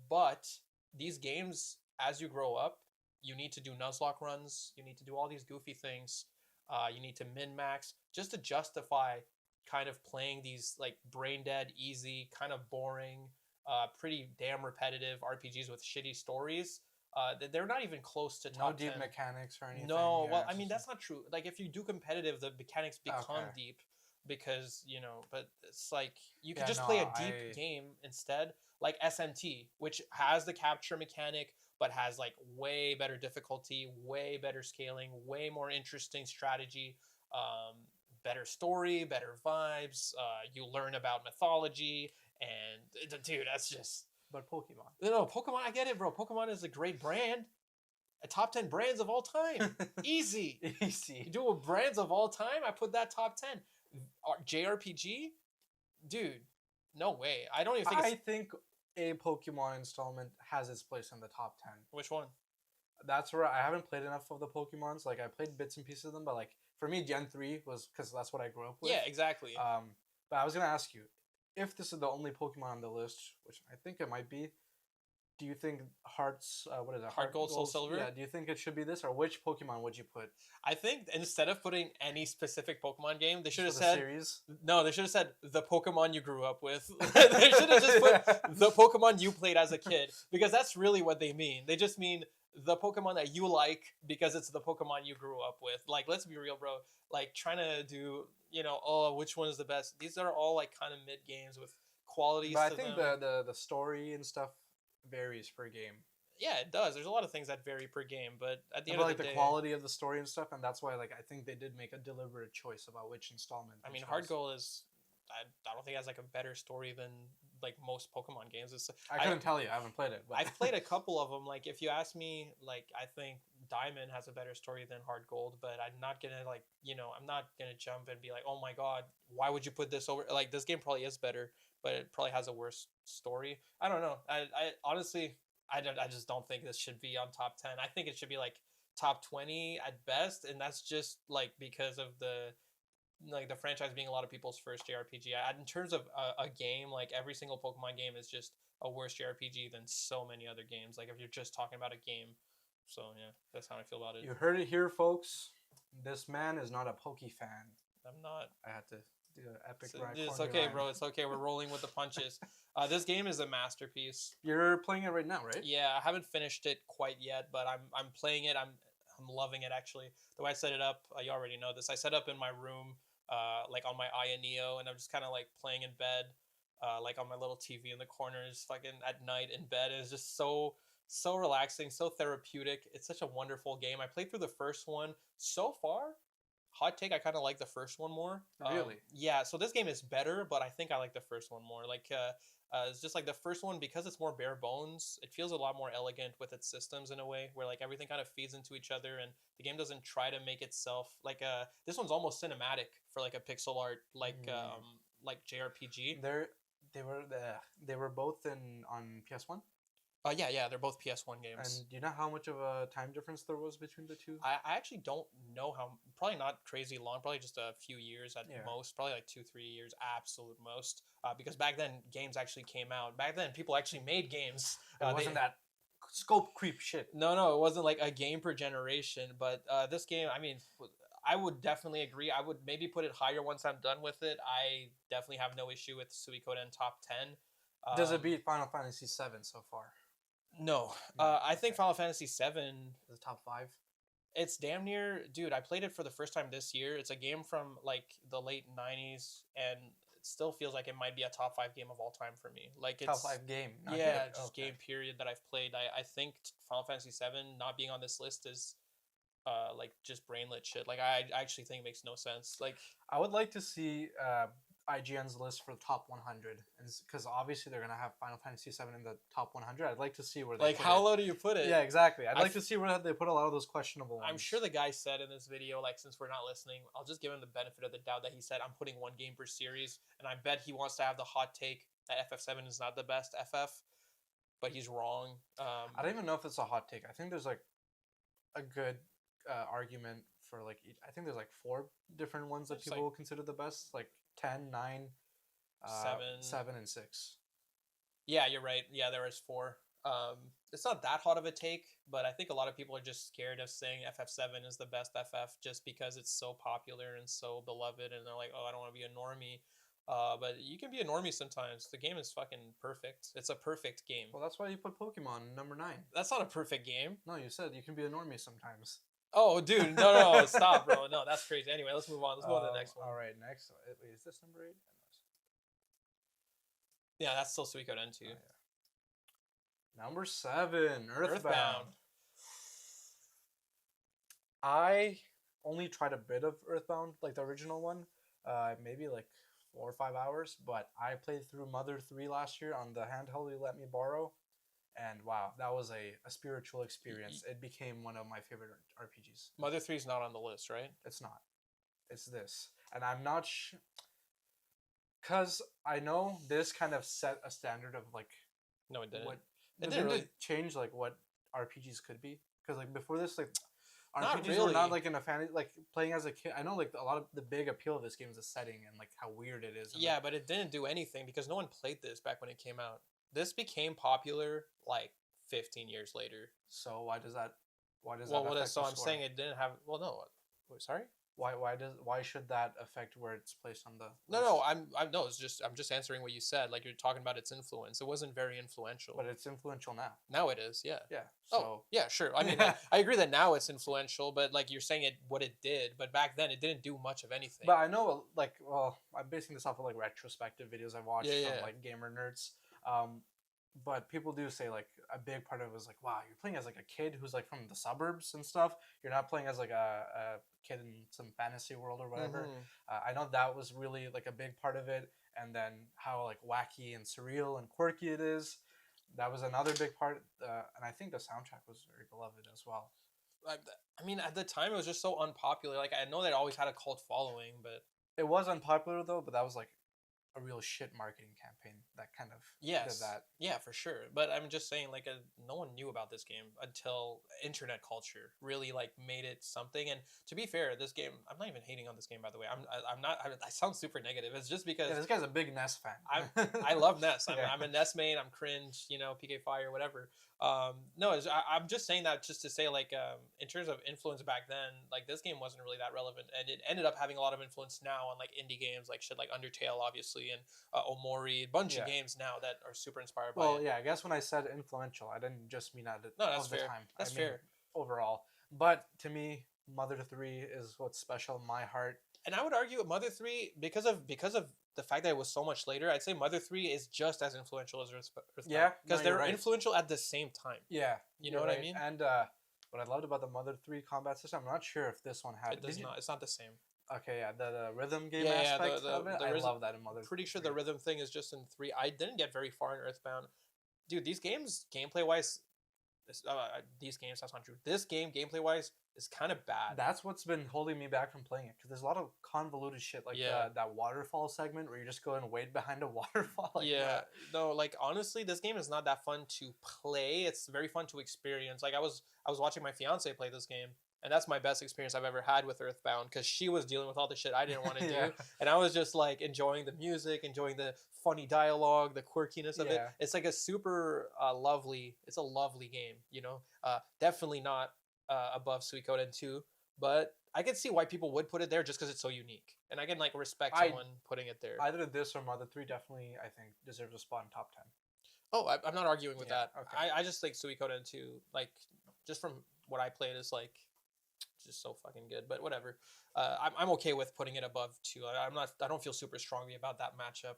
But these games, as you grow up, you need to do Nuzlocke runs. You need to do all these goofy things. You need to min-max just to justify kind of playing these brain dead, easy, kind of boring, pretty damn repetitive RPGs with shitty stories. They're not even close to top 10. No deep mechanics or anything. No, well, I mean, that's not true. If you do competitive, the mechanics become deep because, but it's you could just play a deep game instead, like SMT, which has the capture mechanic, but has way better difficulty, way better scaling, way more interesting strategy, better story, better vibes. You learn about mythology, and dude, that's just... But Pokemon. No, Pokemon, I get it, bro. Pokemon is a great brand. A top 10 brands of all time. Easy. You do a brands of all time, I put that top 10. JRPG? Dude, no way. I don't even think I think a Pokemon installment has its place in the top 10. Which one? That's where I haven't played enough of the Pokemons. I played bits and pieces of them, but for me, Gen 3 was because that's what I grew up with. Yeah, exactly. But I was gonna ask you, if this is the only Pokemon on the list, which I think it might be, do you think Heart Gold, Soul Silver? Yeah, do you think it should be this, or which Pokemon would you put? I think instead of putting any specific Pokemon game, they should have said... series? No, they should have said the Pokemon you grew up with. They should have just put the Pokemon you played as a kid, because that's really what they mean. They just mean the Pokemon that you like because it's the Pokemon you grew up with. Let's be real, bro. Trying to do, which one is the best? These are all kind of mid games with qualities. But I think the story and stuff varies per game. Yeah, it does. There's a lot of things that vary per game, but at the end But of like the day, quality of the story and stuff, and that's why like I think they did make a deliberate choice about which installment. I they mean, Hard chose. Gold is. I don't think it has like a better story than like most Pokemon games. I couldn't tell you. I haven't played it. But I've played a couple of them. Like if you ask me, like I think Diamond has a better story than Hard Gold, but I'm not gonna like I'm not gonna jump and be like, oh my god, why would you put this over? Like this game probably is better, but it probably has a worse story. I don't know. I honestly I just don't think this should be on top 10. I think it should be like top 20 at best, and that's just like because of the franchise being a lot of people's first JRPG. In terms of a game, like every single Pokemon game is just a worse JRPG than so many other games. Like if you're just talking about a game, so yeah, that's how I feel about it. you heard it here, folks. This man is not a Poke fan. I'm not. I had to do an epic So, rhyme. it's okay, bro. It's okay. We're rolling with the punches. This game is a masterpiece. You're playing it right now, right? Yeah, I haven't finished it quite yet, but I'm playing it. I'm loving it actually. The way I set it up, you already know this. I set up in my room, like on my Neo, and I'm just kind of like playing in bed, like on my little TV in the corners, fucking at night in bed. And it's just so relaxing, so therapeutic. It's such a wonderful game. I played through the first one so far. Hot take, I kind of like the first one more. Really? Yeah. So this game is better, but I think I like the first one more. Like, it's just like the first one because it's more bare bones. It feels a lot more elegant with its systems in a way where like everything kind of feeds into each other, and the game doesn't try to make itself like this one's almost cinematic for like a pixel art like JRPG. They were both on PS1. Yeah, they're both PS1 games. And do you know how much of a time difference there was between the two? I actually don't know how. Probably not crazy long. Probably just a few years at most. Probably like 2-3 years, absolute most. Because back then games actually came out. Back then people actually made games. It wasn't that scope creep shit. No, it wasn't like a game per generation. But this game, I mean, I would definitely agree. I would maybe put it higher once I'm done with it. I definitely have no issue with Suikoden top 10. Does it beat Final Fantasy VII so far? No. I think Final Fantasy VII is top 5. It's damn near, dude. I played it for the first time this year. It's a game from like the late 90s, and it still feels like it might be a top 5 game of all time for me. Like it's top 5 game. Game period that I've played. I think Final Fantasy VII not being on this list is like just brainlet shit. Like I actually think it makes no sense. Like I would like to see IGN's list for the top 100, and because obviously they're gonna have Final Fantasy VII in the top 100. I'd like to see where they like put how it. low do you put it? Yeah, exactly. I'd like to see where they put a lot of those questionable ones. I'm sure the guy said in this video, like since we're not listening, I'll just give him the benefit of the doubt that he said I'm putting one game per series, and I bet he wants to have the hot take that FF7 is not the best FF, but he's wrong. I don't even know if it's a hot take. I think there's like a good argument for like I think there's like 4 different ones that people will consider the best, like 10, 9. 7 and 6. Yeah, you're right. Yeah, there is 4. It's not that hot of a take, but I think a lot of people are just scared of saying FF7 is the best FF just because it's so popular and so beloved, and they're like, oh, I don't want to be a normie. But you can be a normie sometimes. The game is fucking perfect. It's a perfect game. Well, that's why you put Pokemon number 9. That's not a perfect game. No, you said you can be a normie sometimes. Oh, dude, no, stop, bro. No, that's crazy. Anyway, let's move on. Let's go to the next one. All right, next. Wait, is this number 8? Yeah, that's still Suikoden II. Oh, yeah. Number 7, Earthbound. I only tried a bit of Earthbound, like the original one, maybe like 4 or 5 hours, but I played through Mother 3 last year on the handheld you let me borrow, and wow, that was a spiritual experience. It became one of my favorite RPGs. Mother 3 is not on the list, right? It's not. It's this. And I'm not because I know this kind of set a standard of like. No, it didn't. It didn't really change like what RPGs could be. Because like before this, like RPGs were not like in a fantasy, like playing as a kid. I know like a lot of the big appeal of this game is the setting and like how weird it is. Yeah, but it didn't do anything because no one played this back when it came out. This became popular like 15 years later. So why does that? So I'm saying it didn't have. Well, no. Wait, sorry. Why should that affect where it's placed on the list? No, I'm just answering what you said. Like you're talking about its influence. It wasn't very influential. But it's influential now. Now it is, yeah. Yeah. So oh, yeah, sure. I mean, I agree that now it's influential, but like you're saying what it did, but back then it didn't do much of anything. But I know, like, well, I'm basing this off of like retrospective videos I watched from like gamer nerds. but people do say like a big part of it was like, wow, you're playing as like a kid who's like from the suburbs and stuff. You're not playing as like a kid in some fantasy world or whatever. I know that was really like a big part of it, and then how like wacky and surreal and quirky it is. That was another big part, and I think the soundtrack was very beloved as well. I mean, at the time it was just so unpopular. Like I know that it always had a cult following, but it was unpopular though. But that was like a real shit marketing campaign that kind of did that. Yeah, for sure. But I'm just saying, like, no one knew about this game until internet culture really like made it something. And to be fair, this game, I'm not even hating on this game, by the way. I'm not. I sound super negative. It's just because this guy's a big NES fan. I love NES. I'm a NES main. I'm cringe. PK Fire, whatever. No, I'm just saying that just to say, like, in terms of influence back then, like this game wasn't really that relevant, and it ended up having a lot of influence now on like indie games, like shit like Undertale, obviously, and Omori, a bunch of games now that are super inspired by it. Well, yeah, I guess when I said influential, I didn't just mean that that's the fair. time. That's fair. Overall, but to me, Mother 3 is what's special in my heart. And I would argue Mother 3, because of the fact that it was so much later, I'd say Mother 3 is just as influential as Earthbound. Yeah, because they're influential at the same time. Yeah, you know what I mean. And what I loved about the Mother 3 combat system, I'm not sure if this one had. It does not. It's not the same. Okay, yeah, the rhythm game aspect of it. I love that in Mother. Pretty sure the rhythm thing is just in 3. I didn't get very far in Earthbound, dude. These games, gameplay wise, these games, that's not true. This game, gameplay wise, is kind of bad. That's what's been holding me back from playing it, because there's a lot of convoluted shit, like that waterfall segment where you just go and wade behind a waterfall. No, like honestly, this game is not that fun to play. It's very fun to experience. Like I was watching my fiance play this game, and that's my best experience I've ever had with Earthbound, because she was dealing with all the shit I didn't want to do, and I was just like enjoying the music, enjoying the funny dialogue, the quirkiness of it. It's like a super lovely. It's a lovely game, definitely not above Suikoden II, but I can see why people would put it there just because it's so unique, and I can like respect someone putting it there. Either this or Mother 3 definitely, I think, deserves a spot in top 10. Oh, I'm not arguing with that. Okay. I just think Suikoden 2, like, just from what I played, is like just so fucking good. But whatever. I'm okay with putting it above 2. I don't feel super strongly about that matchup.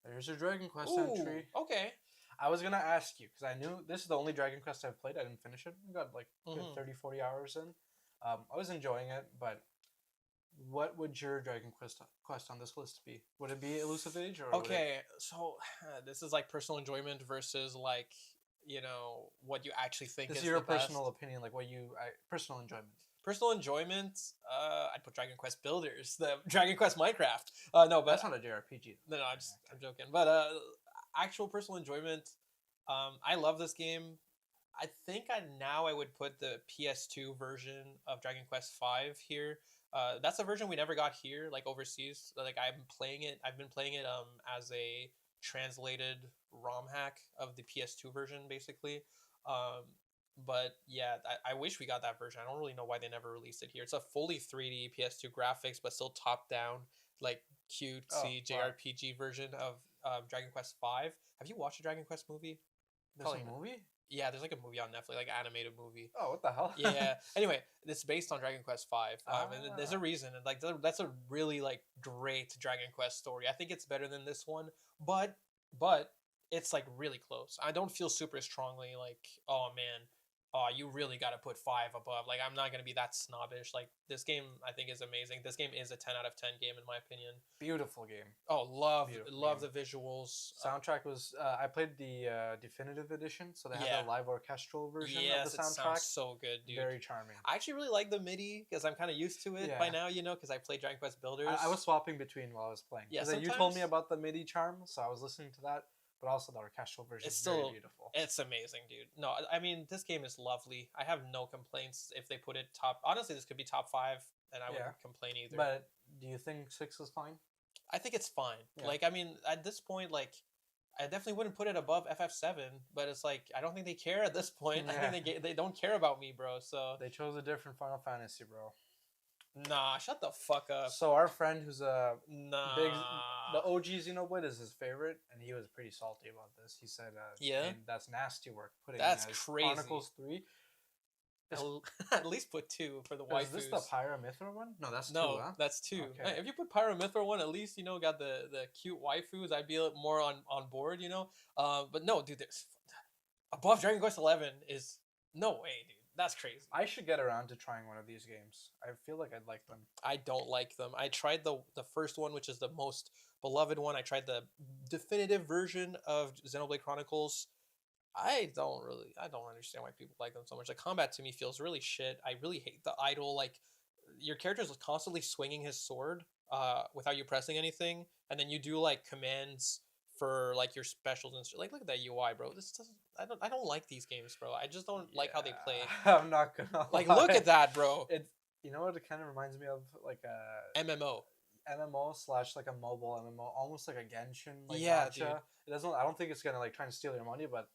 There's your Dragon Quest entry. Okay. I was gonna ask you, because I knew this is the only Dragon Quest I've played. I didn't finish it. I got like 30, 40 hours in. I was enjoying it, but what would your Dragon Quest on this list be? Would it be Elusive Age or? Okay, so this is like personal enjoyment versus like what you actually think is your the best. Personal opinion, like what you personal enjoyment. Personal enjoyment, I'd put Dragon Quest Builders, the Dragon Quest Minecraft. No, but that's not a JRPG. No, I'm joking. But actual personal enjoyment, I love this game. I think I would put the PS2 version of Dragon Quest V here. That's a version we never got here, like overseas. Like I've been playing it as a translated ROM hack of the PS2 version, basically. But yeah, I wish we got that version. I don't really know why they never released it here. It's a fully 3D PS2 graphics, but still top down, like cutesy JRPG version of Dragon Quest V. Have you watched a Dragon Quest movie? There's a movie? Yeah, there's like a movie on Netflix, like an animated movie. Oh, what the hell? Yeah. Anyway, it's based on Dragon Quest V. And there's a reason. And like that's a really like great Dragon Quest story. I think it's better than this one, but it's like really close. I don't feel super strongly like, oh man, you really got to put 5 above. Like, I'm not going to be that snobbish. Like, this game, I think, is amazing. This game is a 10 out of 10 game, in my opinion. Beautiful game. Oh, love the visuals. Soundtrack was... I played the definitive edition, so they have a live orchestral version of the soundtrack. It sounds so good, dude. Very charming. I actually really like the MIDI, because I'm kind of used to it by now, because I played Dragon Quest Builders. I was swapping between while I was playing. Yeah, you told me about the MIDI charm, so I was listening to that. But also the orchestral version is very beautiful. It's amazing, dude. No, I mean, this game is lovely. I have no complaints if they put it top. Honestly, this could be top 5, and I wouldn't complain either. But do you think 6 is fine? I think it's fine. Yeah. Like, I mean, at this point, like, I definitely wouldn't put it above FF7, but it's like, I don't think they care at this point. Yeah. I think they don't care about me, bro, so... They chose a different Final Fantasy, bro. Nah, shut the fuck up. So our friend who's a big... The OG Xenoblade is his favorite, and he was pretty salty about this. He said, that's nasty work. Putting that's crazy. Chronicles 3. At least put 2 for the waifus. Is this the Pyramithra one? No, that's 2, No, huh? that's 2. Okay. If you put Pyramithra one, at least, got the cute waifus, I'd be a little more on board, But no, dude, there's above Dragon Quest 11 is no way, dude. That's crazy. I should get around to trying one of these games. I feel like I'd like them. I don't like them. I tried the first one, which is the most beloved one. I tried the definitive version of Xenoblade Chronicles. I don't understand why people like them so much. The combat to me feels really shit. I really hate the idle, like, your character is constantly swinging his sword without you pressing anything, and then you do like commands for like your specials and like, look at that UI, bro. This doesn't. I don't like these games, bro. I just don't like how they play. I'm not gonna like lie. look at that, bro. It's what it kind of reminds me of, like a MMO / like a mobile MMO, almost like a Genshin. Like, yeah, gacha. dude. It doesn't. I don't think it's gonna like try and steal your money, but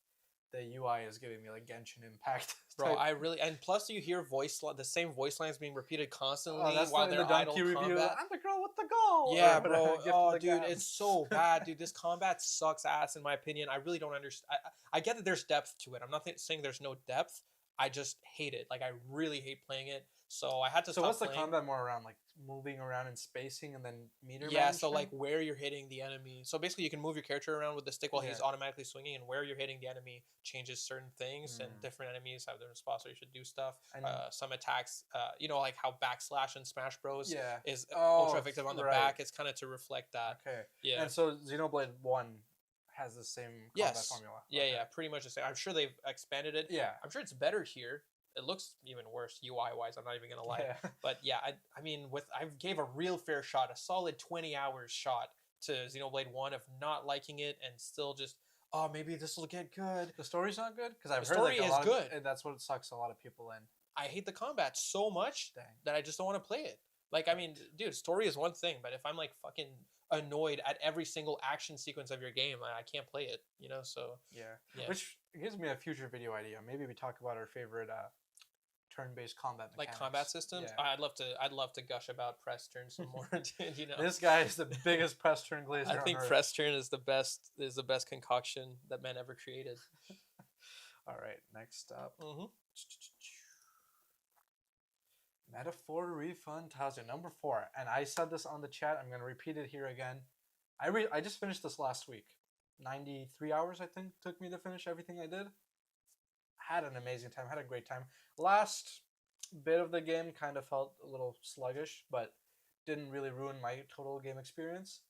the UI is giving me like Genshin Impact. Bro, I really, and plus you hear the same voice lines being repeated constantly that's while like they're the idle Donkey review. combat. I'm the girl with the goal. Yeah, Or bro. Gift of Oh, the dude, Gab. it's so bad, dude. This combat sucks ass, in my opinion. I really don't understand. I get that there's depth to it. I'm not saying there's no depth. I just hate it. Like, I really hate playing it. So I had to stop what's playing. the combat more around? Like moving around and spacing and then meter Yeah, so management? like where you're hitting the enemy. So basically you can move your character around with the stick while he's automatically swinging, and where you're hitting the enemy changes certain things, and different enemies have different spots where you should do stuff. And some attacks, like how backslash in Smash Bros. Is Oh, ultra effective on the right. back. It's kind of to reflect that. Okay. Yeah. And so Xenoblade 1 has the same combat formula. Yeah, Okay. yeah, pretty much the same. I'm sure they've expanded it. Yeah. I'm sure it's better here. It looks even worse UI wise. I'm not even gonna lie. Yeah. But yeah, I mean, I gave a real fair shot, a solid 20 hours shot to Xenoblade 1 of not liking it, and still just, oh, maybe this will get good. The story's not good? Because I've The heard story like, is good. And that's what sucks a lot of people in. I hate the combat so much Dang. that I just don't want to play it. Like, I mean, dude, story is one thing, but if I'm like fucking annoyed at every single action sequence of your game, I can't play it, so. Yeah. Which gives me a future video idea. Maybe we talk about our favorite turn-based combat mechanics. Like combat systems. Yeah. I'd love to gush about press turn some more. This guy is the biggest press turn glazer. I think on Earth. press turn is the best concoction that man ever created. All right, next up. Mm-hmm. Metaphor ReFantazio, number 4. And I said this on the chat. I'm going to repeat it here again. I just finished this last week. 93 hours, I think, took me to finish everything I did. Had an amazing time. Had a great time. Last bit of the game kind of felt a little sluggish, but didn't really ruin my total game experience.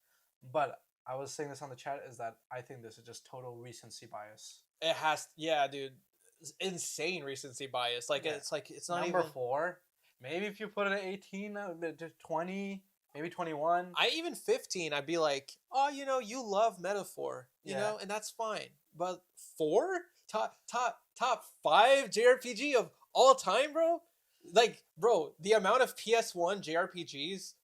But I was saying this on the chat, is that I think this is just total recency bias. It has, yeah, dude. It's insane recency bias. Like, it's not number even 4. Maybe if you put it at 18, to 20, maybe 21. Even 15, I'd be like, oh, you love Metaphor, you know, and that's fine. But 4? Top 5 JRPG of all time, bro? Like, bro, the amount of PS1 JRPGs,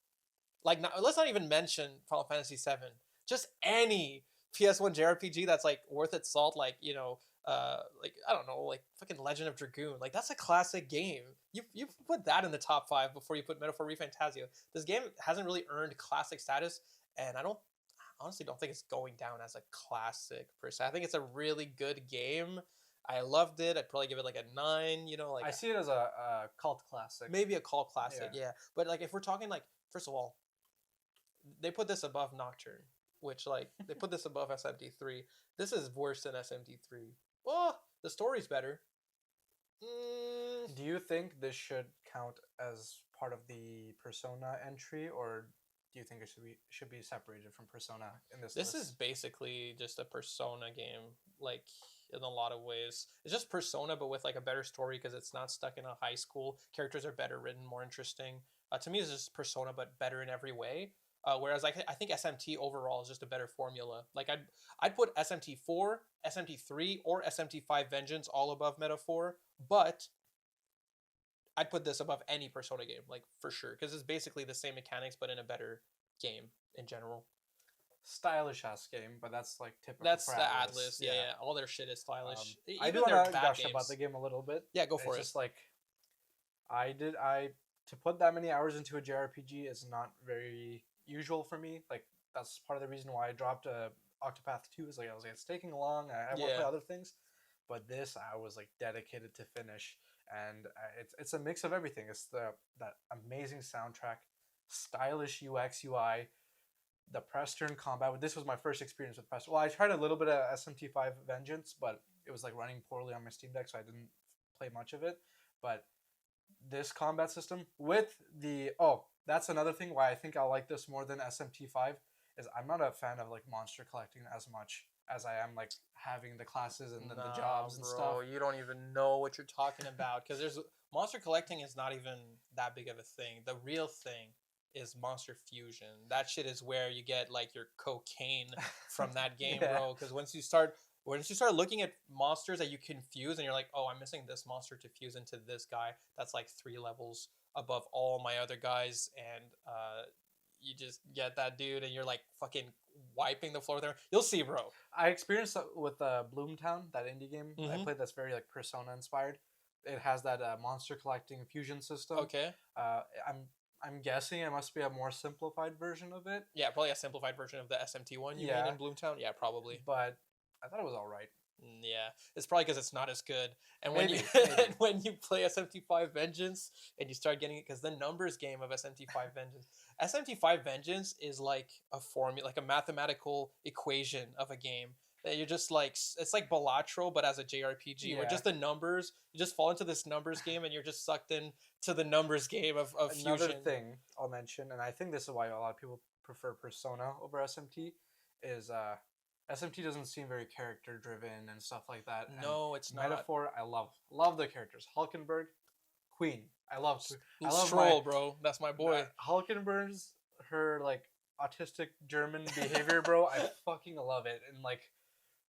like, let's not even mention Final Fantasy VII. Just any PS1 JRPG that's, like, worth its salt, like, like, I don't know, like fucking Legend of Dragoon. Like, that's a classic game. You put that in the top 5 before you put Metaphor ReFantazio. This game hasn't really earned classic status, and I honestly don't think it's going down as a classic per se. I think it's a really good game. I loved it. I'd probably give it like a 9, like I see it as a cult classic. Maybe a cult classic, yeah. But like, if we're talking, like, first of all, they put this above Nocturne, which, like, they put this above SMT 3. This is worse than SMT 3. Well, the story's better. Do you think this should count as part of the Persona entry, or do you think it should be separated from Persona in this list? This is basically just a Persona game, like, in a lot of ways. It's just Persona, but with like a better story, because it's not stuck in a high school. Characters are better written, more interesting. To me, it's just Persona, but better in every way. Whereas I think SMT overall is just a better formula. Like, I'd put SMT 4, SMT 3, or SMT 5 Vengeance all above Metaphor, but I'd put this above any Persona game, like, for sure, because it's basically the same mechanics, but in a better game in general. Stylish ass game, but that's like typical. That's for the Atlas. Atlas, yeah. All their shit is stylish. I do want to gush about the game a little bit. Yeah, go for it. It's just like, to put that many hours into a JRPG is not very usual for me. Like, that's part of the reason why I dropped Octopath 2. Is like, I was like, it's taking long. I want to play other things, but this I was like dedicated to finish. and it's a mix of everything. It's that amazing soundtrack, stylish UX UI, the press turn combat. This was my first experience with press. Well, I tried a little bit of SMT5 Vengeance, but it was like running poorly on my Steam Deck, so I didn't play much of it. But this combat system with the that's another thing why I think I'll like this more than SMT5 is I'm not a fan of like monster collecting as much as I am like having the classes and then the jobs and stuff. You don't even know what you're talking about because there's monster collecting is not even that big of a thing. The real thing is monster fusion. That shit is where you get like your cocaine from that game, bro. Because once you start looking at monsters that you can fuse and you're like, oh, I'm missing this monster to fuse into this guy that's like 3 levels above all my other guys, and you just get that dude and you're like fucking wiping the floor there. You'll see, bro. I experienced that with Bloomtown, that indie game I played that's very like Persona inspired. It has that monster collecting fusion system. Okay. I'm guessing it must be a more simplified version of it. Yeah, probably a simplified version of the SMT one you mean in Bloomtown? Yeah, probably. But I thought it was all right. Yeah, it's probably because it's not as good. And when Maybe. when you play SMT5 Vengeance and you start getting it, because the numbers game of SMT5 Vengeance, SMT5 Vengeance is like a formula, like a mathematical equation of a game that you're just like, it's like Balatro but as a JRPG, where just the numbers, you just fall into this numbers game and you're just sucked in to the numbers game of Another fusion. thing I'll mention, and I think this is why a lot of people prefer Persona over SMT, is SMT doesn't seem very character driven and stuff like that. No, it's not. Metaphor, I love the characters. Hulkenberg, Queen. I love Stroll, bro. That's my boy. Hulkenberg's her like autistic German behavior, bro. I fucking love it, and like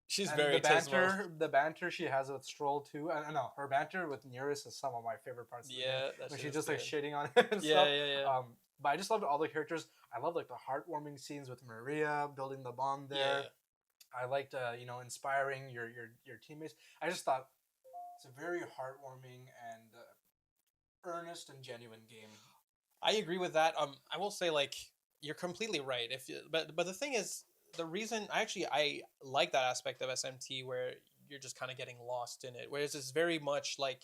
she's very the banter she has with Stroll too. I know her banter with Nearest is some of my favorite parts. Yeah, when she's just like shitting on him and stuff. Yeah. But I just loved all the characters. I love like the heartwarming scenes with Maria building the bond there. Yeah. I liked, inspiring your teammates. I just thought it's a very heartwarming and earnest and genuine game. I agree with that. I will say like you're completely right. But the thing is, the reason I like that aspect of SMT where you're just kind of getting lost in it. Whereas it's very much like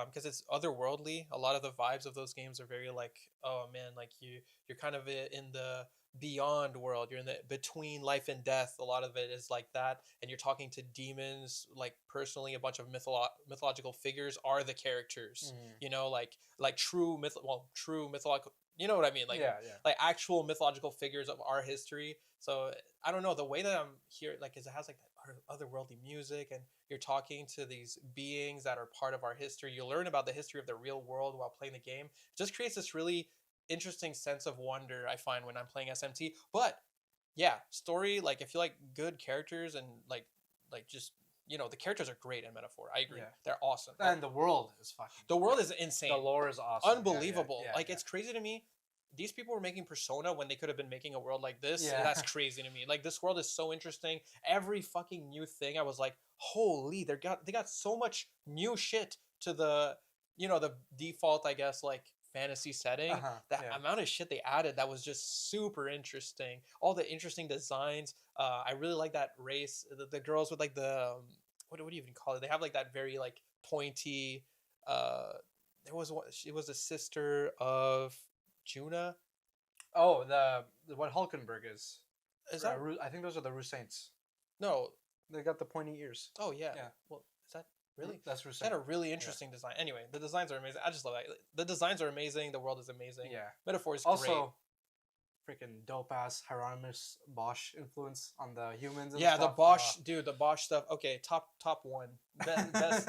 because it's otherworldly. A lot of the vibes of those games are very like, oh man, like you're kind of in the beyond world, you're in the between life and death. A lot of it is like that, and you're talking to demons. Like personally, a bunch of mythological figures are the characters. Like true mythological. You know what I mean? Like like actual mythological figures of our history. So I don't know, the way that I'm here, like, is it has like that otherworldly music, and you're talking to these beings that are part of our history. You learn about the history of the real world while playing the game. It just creates this really interesting sense of wonder I find when I'm playing SMT. But yeah, story, like if you like good characters and like just the characters are great in Metaphor. I agree. They're awesome. And the world is fucking the world is insane. The lore is awesome. Unbelievable. It's crazy to me. These people were making Persona when they could have been making a world like this. Yeah. That's crazy to me. Like, this world is so interesting. Every fucking new thing, I was like, holy, they got so much new shit to the the default, I guess, like fantasy setting. Amount of shit they added that was just super interesting. All the interesting designs. I really like that race. The girls with like the what do you even call it? They have like that very like pointy. She was a sister of Juna. Oh, the what Hulkenberg is. Is that? I think those are the Rue Saints. No, they got the pointy ears. Oh yeah. Well, is that really? That's Rue Saints. They had a really interesting design. Anyway, the designs are amazing. I just love that. The designs are amazing. The world is amazing. Yeah. Metaphor is also great. Freaking dope ass Hieronymus Bosch influence on the humans. And stuff. The Bosch, dude. The Bosch stuff. Okay, top one. Best.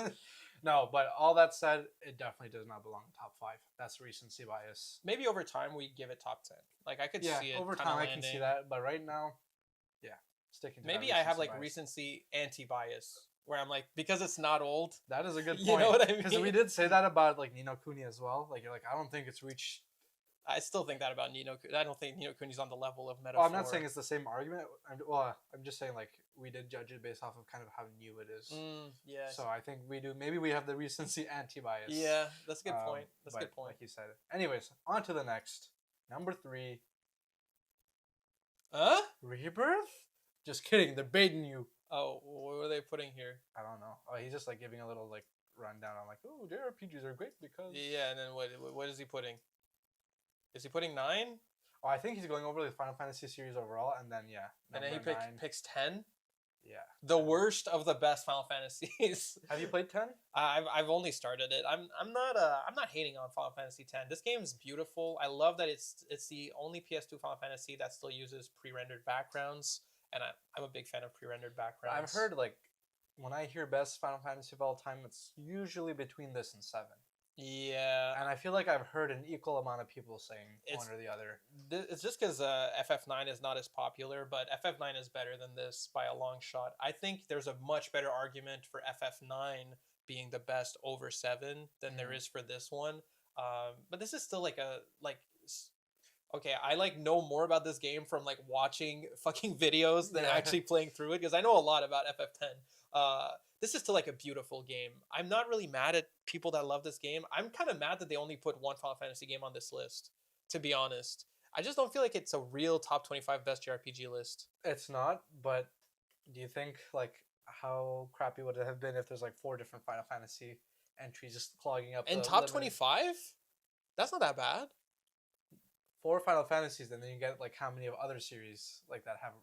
No, but all that said, it definitely does not belong in top 5. That's recency bias. Maybe over time we give it top 10. Like I could see it. Over time I can see that, but right now, sticking to maybe I have like recency anti-bias where I'm like, because it's not old. That is a good point. You know what I mean? Because we did say that about like Ni no Kuni as well. Like you're like, I don't think it's reached. I still think that about Ni no Kuni. I don't think Ni no Kuni's on the level of Metaphor. Well, I'm not saying it's the same argument. I'm just saying like we did judge it based off of kind of how new it is. Yeah. So I think we do. Maybe we have the recency anti-bias. Yeah, that's a good point. That's a good point. Like you said. Anyways, on to the next. Number 3. Rebirth? Just kidding. They're baiting you. Oh, what were they putting here? I don't know. Oh, he's just like giving a little like rundown. I'm like, oh, JRPGs are great because. Yeah, and then what is he putting? Is he putting 9? Oh, I think he's going over the Final Fantasy series overall, and then And then he picks 10. Yeah. The worst of the best Final Fantasies. Have you played 10? I've only started it. I'm not hating on Final Fantasy 10. This game is beautiful. I love that it's the only PS2 Final Fantasy that still uses pre-rendered backgrounds, and I'm a big fan of pre-rendered backgrounds. I've heard like when I hear best Final Fantasy of all time, it's usually between this and 7. Yeah. And I feel like I've heard an equal amount of people saying one or the other. It's just because FF9 is not as popular, but FF9 is better than this by a long shot. I think there's a much better argument for FF9 being the best over 7 than there is for this one. But this is still okay, I know more about this game from watching fucking videos than actually playing through it, because I know a lot about FF10. This is still a beautiful game. I'm not really mad at people that love this game. I'm kind of mad that they only put one Final Fantasy game on this list, to be honest. I just don't feel like it's a real top 25 best JRPG list. It's not, but do you think how crappy would it have been if there's 4 different Final Fantasy entries just clogging up? And top 25? That's not that bad. 4 Final Fantasies, and then you get how many of other series that have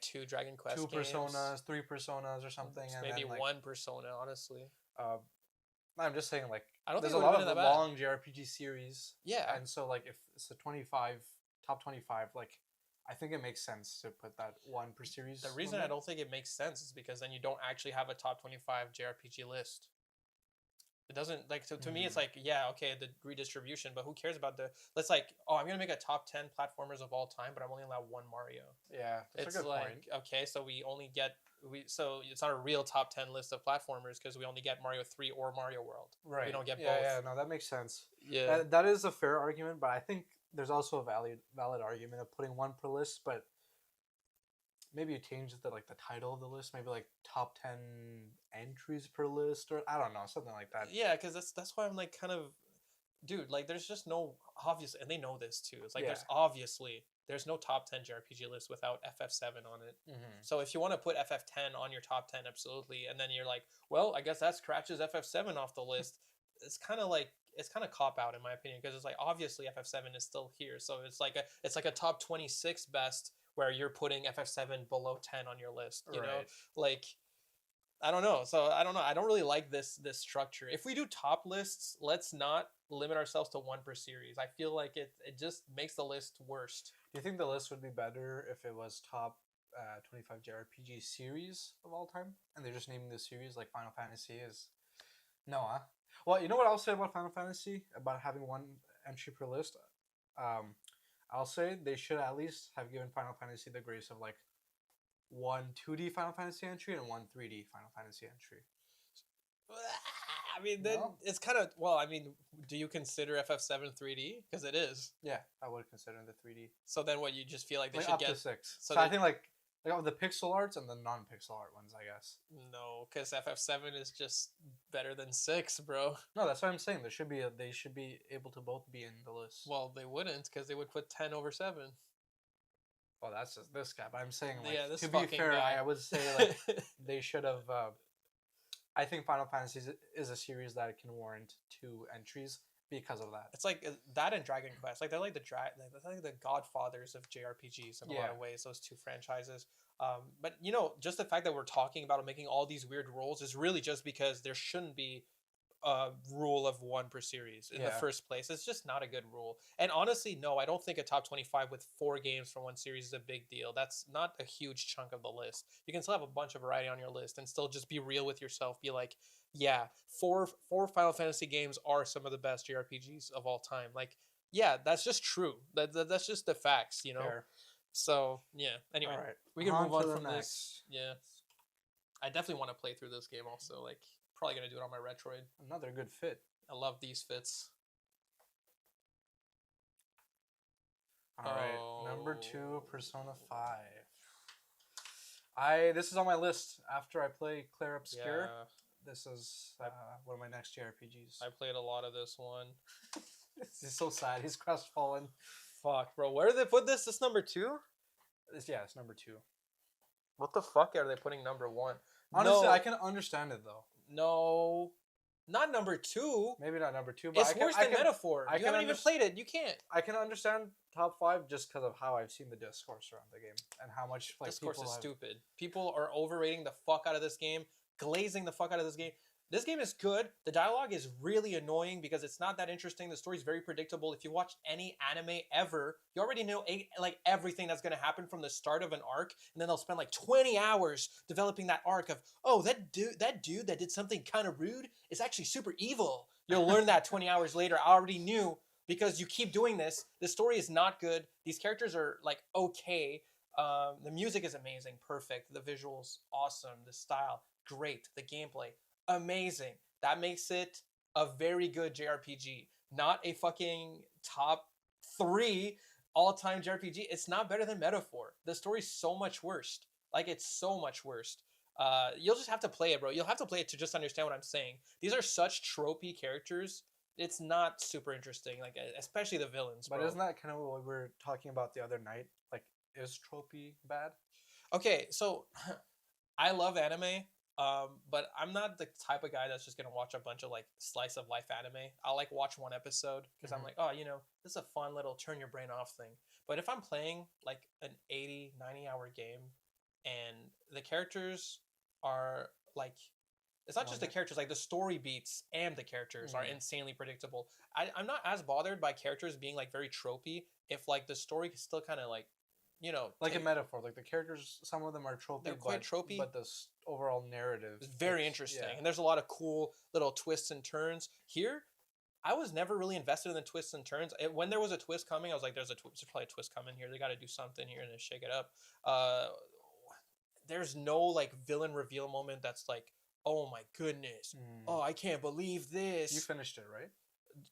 2 Dragon Quest 2 games. Personas, 3 Personas or something, and maybe then, 1 Persona, honestly. I'm just saying I don't there's think a lot of that long JRPG series. Yeah. And so if it's a top 25, I think it makes sense to put that 1 per series. The reason I don't think it makes sense is because then you don't actually have a top 25 JRPG list. It doesn't to me it's okay, the redistribution, but who cares about I'm gonna make a top 10 platformers of all time, but I'm only allowed 1 Mario. Yeah, that's a good point. Okay, so so it's not a real top 10 list of platformers because we only get Mario 3 or Mario World. Right. We don't get both. Yeah, no, that makes sense. Yeah. That is a fair argument, but I think there's also a valid argument of putting 1 per list, but maybe you change the title of the list, maybe top 10 entries per list, or I don't know, something like that. Yeah, because that's why I'm kind of, dude, there's just no obvious, and they know this too. It's there's no top 10 JRPG list without FF7 on it. Mm-hmm. So if you want to put FF10 on your top 10, absolutely, and then you're well, I guess that scratches FF7 off the list. It's kind of cop out in my opinion, because it's obviously FF7 is still here, so it's a top 26 best, where you're putting FF7 below 10 on your list, you know? I don't know. So I don't know. I don't really like this structure. If we do top lists, let's not limit ourselves to 1 per series. I feel like it just makes the list worse. Do you think the list would be better if it was top 25 JRPG series of all time, and they're just naming the series Final Fantasy is? No, huh? Well, you know what I'll say about Final Fantasy, about having 1 entry per list? I'll say they should at least have given Final Fantasy the grace of 1 2D Final Fantasy entry and 1 3D Final Fantasy entry. I mean, then it's kind of, do you consider FF7 3D? Because it is. Yeah, I would consider the 3D. So then what, you just feel like they should up get... to 6. So I think the pixel arts and the non-pixel art ones, I guess. No, because FF7 is just better than 6, bro. No, that's what I'm saying. They should be able to both be in the list. Well, they wouldn't, because they would put 10 over 7. Well, that's just this guy. But I'm saying, this to be fair, guy. I would say they should have. I think Final Fantasy is a series that can warrant 2 entries because of that. It's that and Dragon Quest. They're they're the godfathers of JRPGs in a lot of ways, those 2 franchises. But just the fact that we're talking about making all these weird rules is really just because there shouldn't be a rule of 1 per series in the first place. It's just not a good rule. And honestly, no, I don't think a top 25 with 4 games from 1 series is a big deal. That's not a huge chunk of the list. You can still have a bunch of variety on your list and still just be real with yourself. Be yeah, 4 Final Fantasy games are some of the best JRPGs of all time. That's just true. That's just the facts, Fair. So, yeah. Anyway, we can move on from this. Yeah. I definitely want to play through this game also. Probably going to do it on my Retroid. Another good fit. I love these fits. Alright, number 2, Persona 5. This is on my list after I play Clair Obscur. Yeah. This is one of my next JRPGs. I played a lot of this one. He's so sad. He's crestfallen. Fuck, bro. Where did they put this? This number 2? It's number 2. What the fuck are they putting number 1? Honestly, I can understand it though. No. Not number 2. Maybe not number 2, but It's worse than Metaphor. You haven't even played it. You can't. I can understand top 5 just because of how I've seen the discourse around the game and how much like Discourse is stupid. People are overrating the fuck out of this game, glazing the fuck out of this game. This game is good. The dialogue is really annoying because it's not that interesting. The story's very predictable. If you watch any anime ever, you already know like everything that's going to happen from the start of an arc, and then they'll spend like 20 hours developing that arc of, oh, that dude that did something kind of rude is actually super evil. You'll learn that 20 hours later. I already knew because you keep doing this. The story is not good. These characters are like okay. The music is amazing, perfect. The visuals, awesome. The style, great. The gameplay, amazing. That makes it a very good JRPG. Not a fucking top 3 all-time JRPG. It's not better than Metaphor. The story's so much worse. Like, it's so much worse. You'll just have to play it, bro. You'll have to play it to just understand what I'm saying. These are such tropey characters. It's not super interesting, like especially the villains. But bro. Isn't that kind of what we were talking about the other night? Like, is tropey bad? Okay, so I love anime, but I'm not the type of guy that's just gonna watch a bunch of like slice of life anime. I'll like watch one episode because I'm like, oh, this is a fun little turn your brain off thing. But if I'm playing like an 80, 90-hour game and the characters are like, it's not just the characters, like the story beats and the characters are insanely predictable. I'm not as bothered by characters being like very tropey if like the story is still kind of like, like a Metaphor. Like the characters, some of them are tropey. They're quite tropey, but the overall narrative is very interesting, and there's a lot of cool little twists and turns. Here, I was never really invested in the twists and turns. When there was a twist coming, I was like, there's probably a twist coming here. They got to do something here and then shake it up. There's no like villain reveal moment that's like, oh my goodness, oh, I can't believe this. You finished it, right?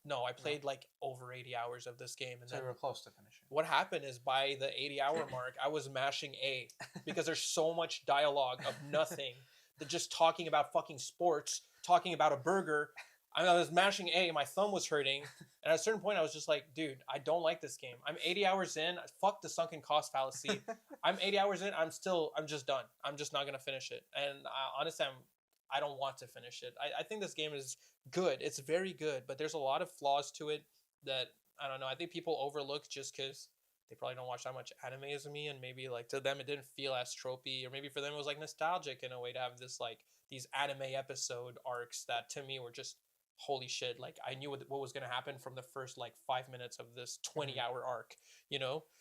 No, I played like over 80 hours of this game, and so then you were close to finishing. What happened is by the 80-hour mark, I was mashing A because there's so much dialogue of nothing. They're just talking about fucking sports, talking about a burger. I was mashing A, my thumb was hurting, and at a certain point, I was just like, dude, I don't like this game. I'm 80 hours in. Fuck the sunken cost fallacy. I'm 80 hours in. I'm just done. I'm just not gonna finish it. And honestly, I don't want to finish it. I think this game is good. It's very good, but there's a lot of flaws to it that, I don't know, I think people overlook just because they probably don't watch that much anime as me, and maybe like to them it didn't feel as tropey, or maybe for them it was like nostalgic in a way to have this like these anime episode arcs that to me were just holy shit. Like I knew what was going to happen from the first like 5 minutes of this 20-hour arc,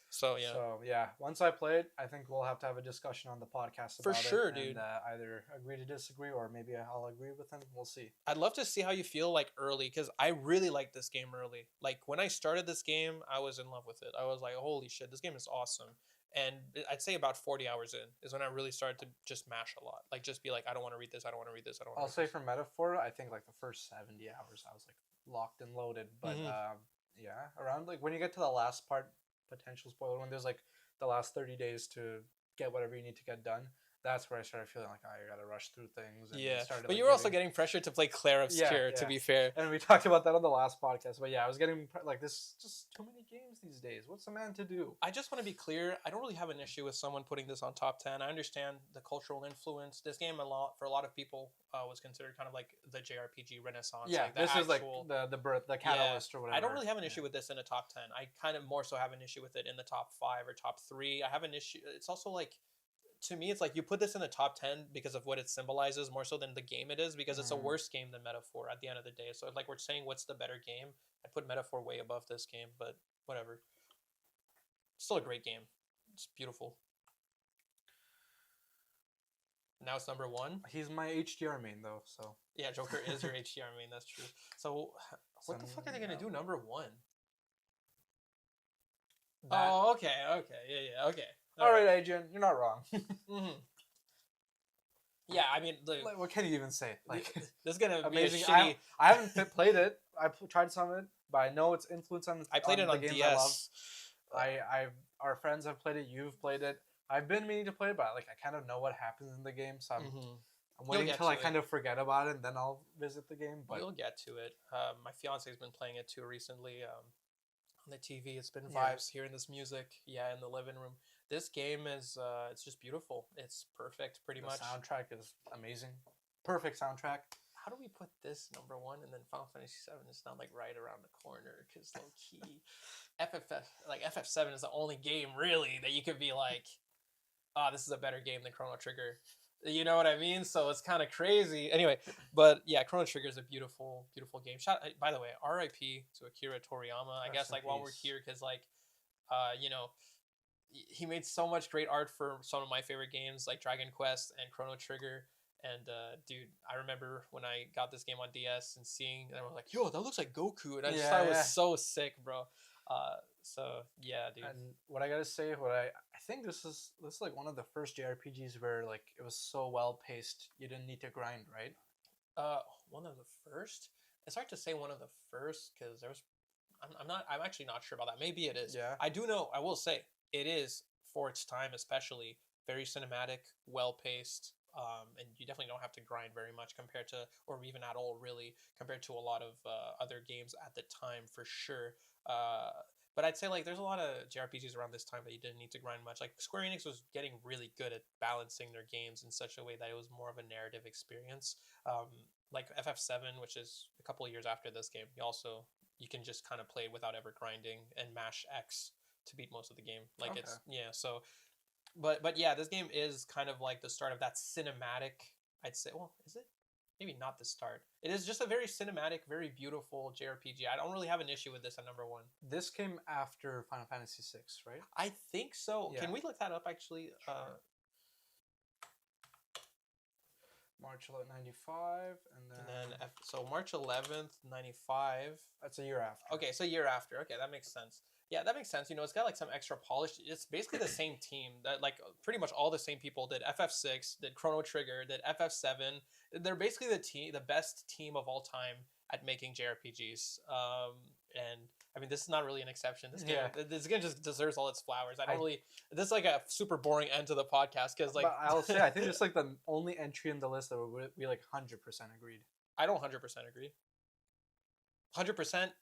So yeah. Once I play it, I think we'll have to have a discussion on the podcast about for sure, it, dude. And either agree to disagree, or maybe I'll agree with him. We'll see. I'd love to see how you feel like early, because I really liked this game early. Like when I started this game, I was in love with it. I was like, holy shit, this game is awesome. And I'd say about 40 hours in is when I really started to just mash a lot. Like just be like, I don't want to read this. I don't want to read this. I don't want to I'll say for Metaphor, I think like the first 70 hours, I was like locked and loaded. But yeah, around like when you get to the last part, potential spoiler, when there's like the last 30 days to get whatever you need to get done, that's where I started feeling like, oh, you gotta rush through things. And but you were also getting pressured to play Claire Obscure, to be fair. And we talked about that on the last podcast. But yeah, I was getting like, this just too many games these days. What's a man to do? I just want to be clear. I don't really have an issue with someone putting this on top 10. I understand the cultural influence. This game, for a lot of people, was considered kind of like the JRPG renaissance. Yeah, like this is like the birth, the catalyst or whatever. I don't really have an issue with this in the top 10. I kind of more so have an issue with it in the top 5 or top 3. I have an issue. It's also like, to me, it's like you put this in the top 10 because of what it symbolizes more so than the game it is, because it's a worse game than Metaphor at the end of the day. So like we're saying, what's the better game? I'd put Metaphor way above this game, but whatever. Still a great game. It's beautiful. Now it's number 1. He's my HDR main though, so. Yeah, Joker is your HDR main, that's true. So what the fuck are they going to do number 1? Oh, okay, yeah, okay. All right, Adrian, you're not wrong. Yeah, I mean, like, what can you even say? Like, this is gonna amazing. be a shitty. I haven't played it. I tried some of it, but I know its influence on. I played it on DS. Our friends have played it. You've played it. I've been meaning to play it, but like I kind of know what happens in the game, so I'm waiting till I kind of forget about it, and then I'll visit the game. But you'll get to it. My fiance's been playing it too recently. On the TV, it's been vibes hearing this music. Yeah, in the living room. This game is it's just beautiful. It's perfect, pretty much. The soundtrack is amazing. Perfect soundtrack. how do we put this number 1 and then Final Fantasy 7 is not like right around the corner because low key FF7 is the only game really that you could be like, this is a better game than Chrono Trigger. You know what I mean? So it's kind of crazy. Anyway, but yeah, Chrono Trigger is a beautiful, beautiful game. By the way, R.I.P. to Akira Toriyama. I guess like while we're here, because like, you know, he made so much great art for some of my favorite games like Dragon Quest and Chrono Trigger. And dude, I remember when I got this game on DS and seeing, and I was like, "Yo, that looks like Goku," and I just thought it was so sick, bro. So yeah, dude. And what I gotta say, I think this is like one of the first JRPGs where like it was so well paced, you didn't need to grind, right? One of the first. It's hard to say one of the first because there was. I'm actually not sure about that. Maybe it is. Yeah. I do know. I will say it is for its time, especially very cinematic, well paced. And you definitely don't have to grind very much compared to, or even at all, really, compared to a lot of other games at the time, for sure. But I'd say like there's a lot of JRPGs around this time that you didn't need to grind much. Like Square Enix was getting really good at balancing their games in such a way that it was more of a narrative experience. Like FF7, which is a couple of years after this game, you can just kind of play without ever grinding and mash X to beat most of the game. Like Okay. So. But yeah, this game is kind of like the start of that cinematic, I'd say. Well, is it? Maybe not the start. It is just a very cinematic, very beautiful JRPG. I don't really have an issue with this at number 1. This came after Final Fantasy VI, right? I think so. Yeah. Can we look that up, actually? Sure. March 11th, 95, and then so March 11th, 95. That's a year after. Okay, so year after. Okay, that makes sense. Yeah, that makes sense. You know, it's got like some extra polish. It's basically the same team that like pretty much all the same people did FF6, did Chrono Trigger, did FF7. They're basically the best team of all time at making JRPGs. And I mean, this is not really an exception. This game just deserves all its flowers. This is like a super boring end to the podcast because like. But I'll say I think it's like the only entry in the list that we like 100% agreed. I don't 100% agree. 100%.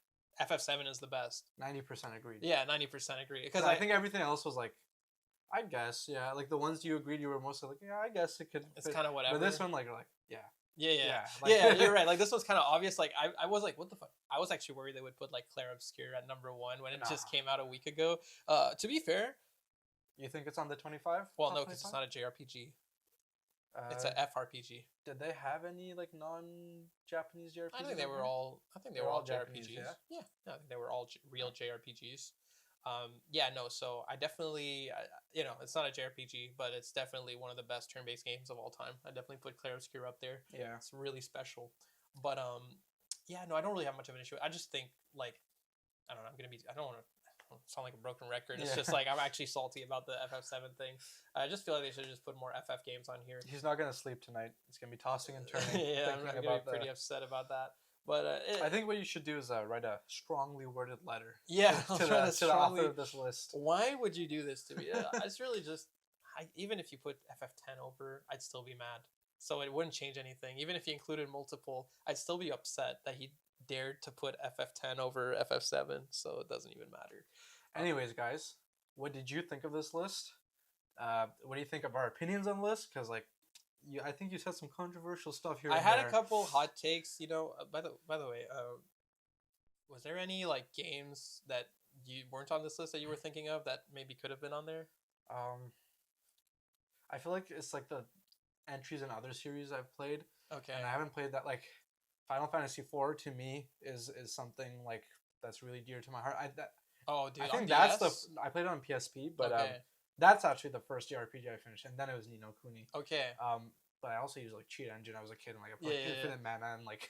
FF7 is the best. 90% agreed. Yeah, 90% agree. Because I think everything else was like, I guess, yeah. Like the ones you agreed, you were mostly like, yeah, I guess it could. It's kind of whatever. But this one, like, you're like, yeah. Yeah, you're right. Like this one's kind of obvious. Like I was like, what the fuck? I was actually worried they would put like Claire Obscure at number 1 when it just came out a week ago. To be fair, you think it's on the 25? Well, no, because it's not a JRPG. It's a FRPG. Did they have any like non-Japanese JRPGs? I think they were all JRPGs. Yeah, I think they were all real JRPGs. So I definitely, it's not a JRPG, but it's definitely one of the best turn-based games of all time. I definitely put Clair Obscur up there. Yeah. It's really special. But, I don't really have much of an issue. I just think, like, I don't know, I don't want to sound like a broken record. It's just like, I'm actually salty about the FF7 thing. I just feel like they should just put more FF games on here. He's not going to sleep tonight. He's going to be tossing and turning. I'm going to be pretty upset about that. But I think what you should do is write a strongly worded letter. Yeah, to the author of this list. Why would you do this to me? It's really just, even if you put FF10 over, I'd still be mad. So it wouldn't change anything. Even if you included multiple, I'd still be upset that he dared to put FF10 over FF7. So it doesn't even matter. Anyways, guys, what did you think of this list? What do you think of our opinions on the list? Because like, I think you said some controversial stuff here. I had a couple hot takes. By the way, was there any like games that you weren't on this list that you were thinking of that maybe could have been on there? I feel like it's like the entries in other series I've played. Okay. And I haven't played that. Like Final Fantasy IV to me is something like that's really dear to my heart. I think that's I played it on PSP, but that's actually the first JRPG I finished, and then it was Ni no Kuni. Okay. But I also used like Cheat Engine. I was a kid and like I played Infinite Mana and like.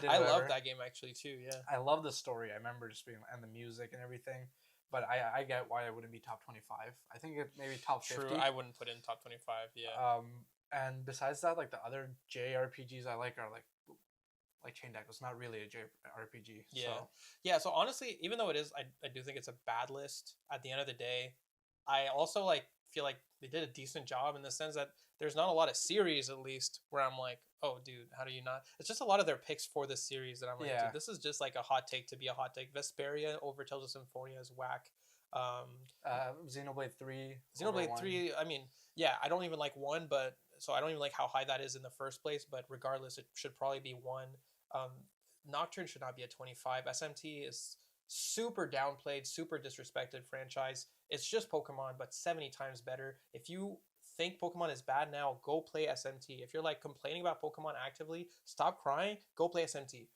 I love that game actually too. Yeah. I love the story. I remember just being and the music and everything. But I get why it wouldn't be top 25. I think it maybe top 50. True, I wouldn't put in top 25. Yeah. And besides that, like the other JRPGs I like are like Chain Deck was not really a JRPG. Yeah. So. Yeah. So honestly, even though it is, I do think it's a bad list. At the end of the day, I also like feel like they did a decent job in the sense that there's not a lot of series, at least, where I'm like, oh, dude, how do you not? It's just a lot of their picks for the series that I'm like, dude, this is just like a hot take to be a hot take. Vesperia over Tales of Symphonia is whack. Xenoblade 3. Xenoblade 3, I mean, yeah, I don't even like 1, but so I don't even like how high that is in the first place. But regardless, it should probably be 1. Um, Nocturne should not be a 25. SMT is super downplayed, super disrespected franchise. It's just Pokemon, but 70 times better. If you think Pokemon is bad now, go play SMT. If you're like complaining about Pokemon actively, stop crying, go play SMT.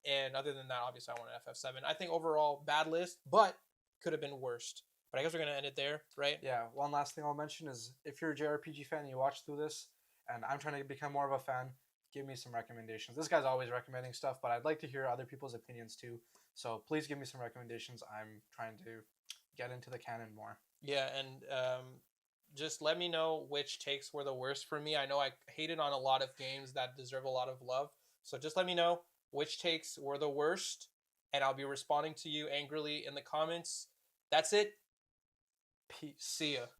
And other than that, obviously I want an FF7. I think overall bad list, but could have been worst. But I guess we're gonna end it there, right? Yeah. One last thing I'll mention is if you're a JRPG fan and you watch through this, and I'm trying to become more of a fan, give me some recommendations. This guy's always recommending stuff, but I'd like to hear other people's opinions too. So please give me some recommendations. I'm trying to get into the canon more. Yeah, and just let me know which takes were the worst for me. I know I hated on a lot of games that deserve a lot of love. So just let me know which takes were the worst, and I'll be responding to you angrily in the comments. That's it. Peace. See ya.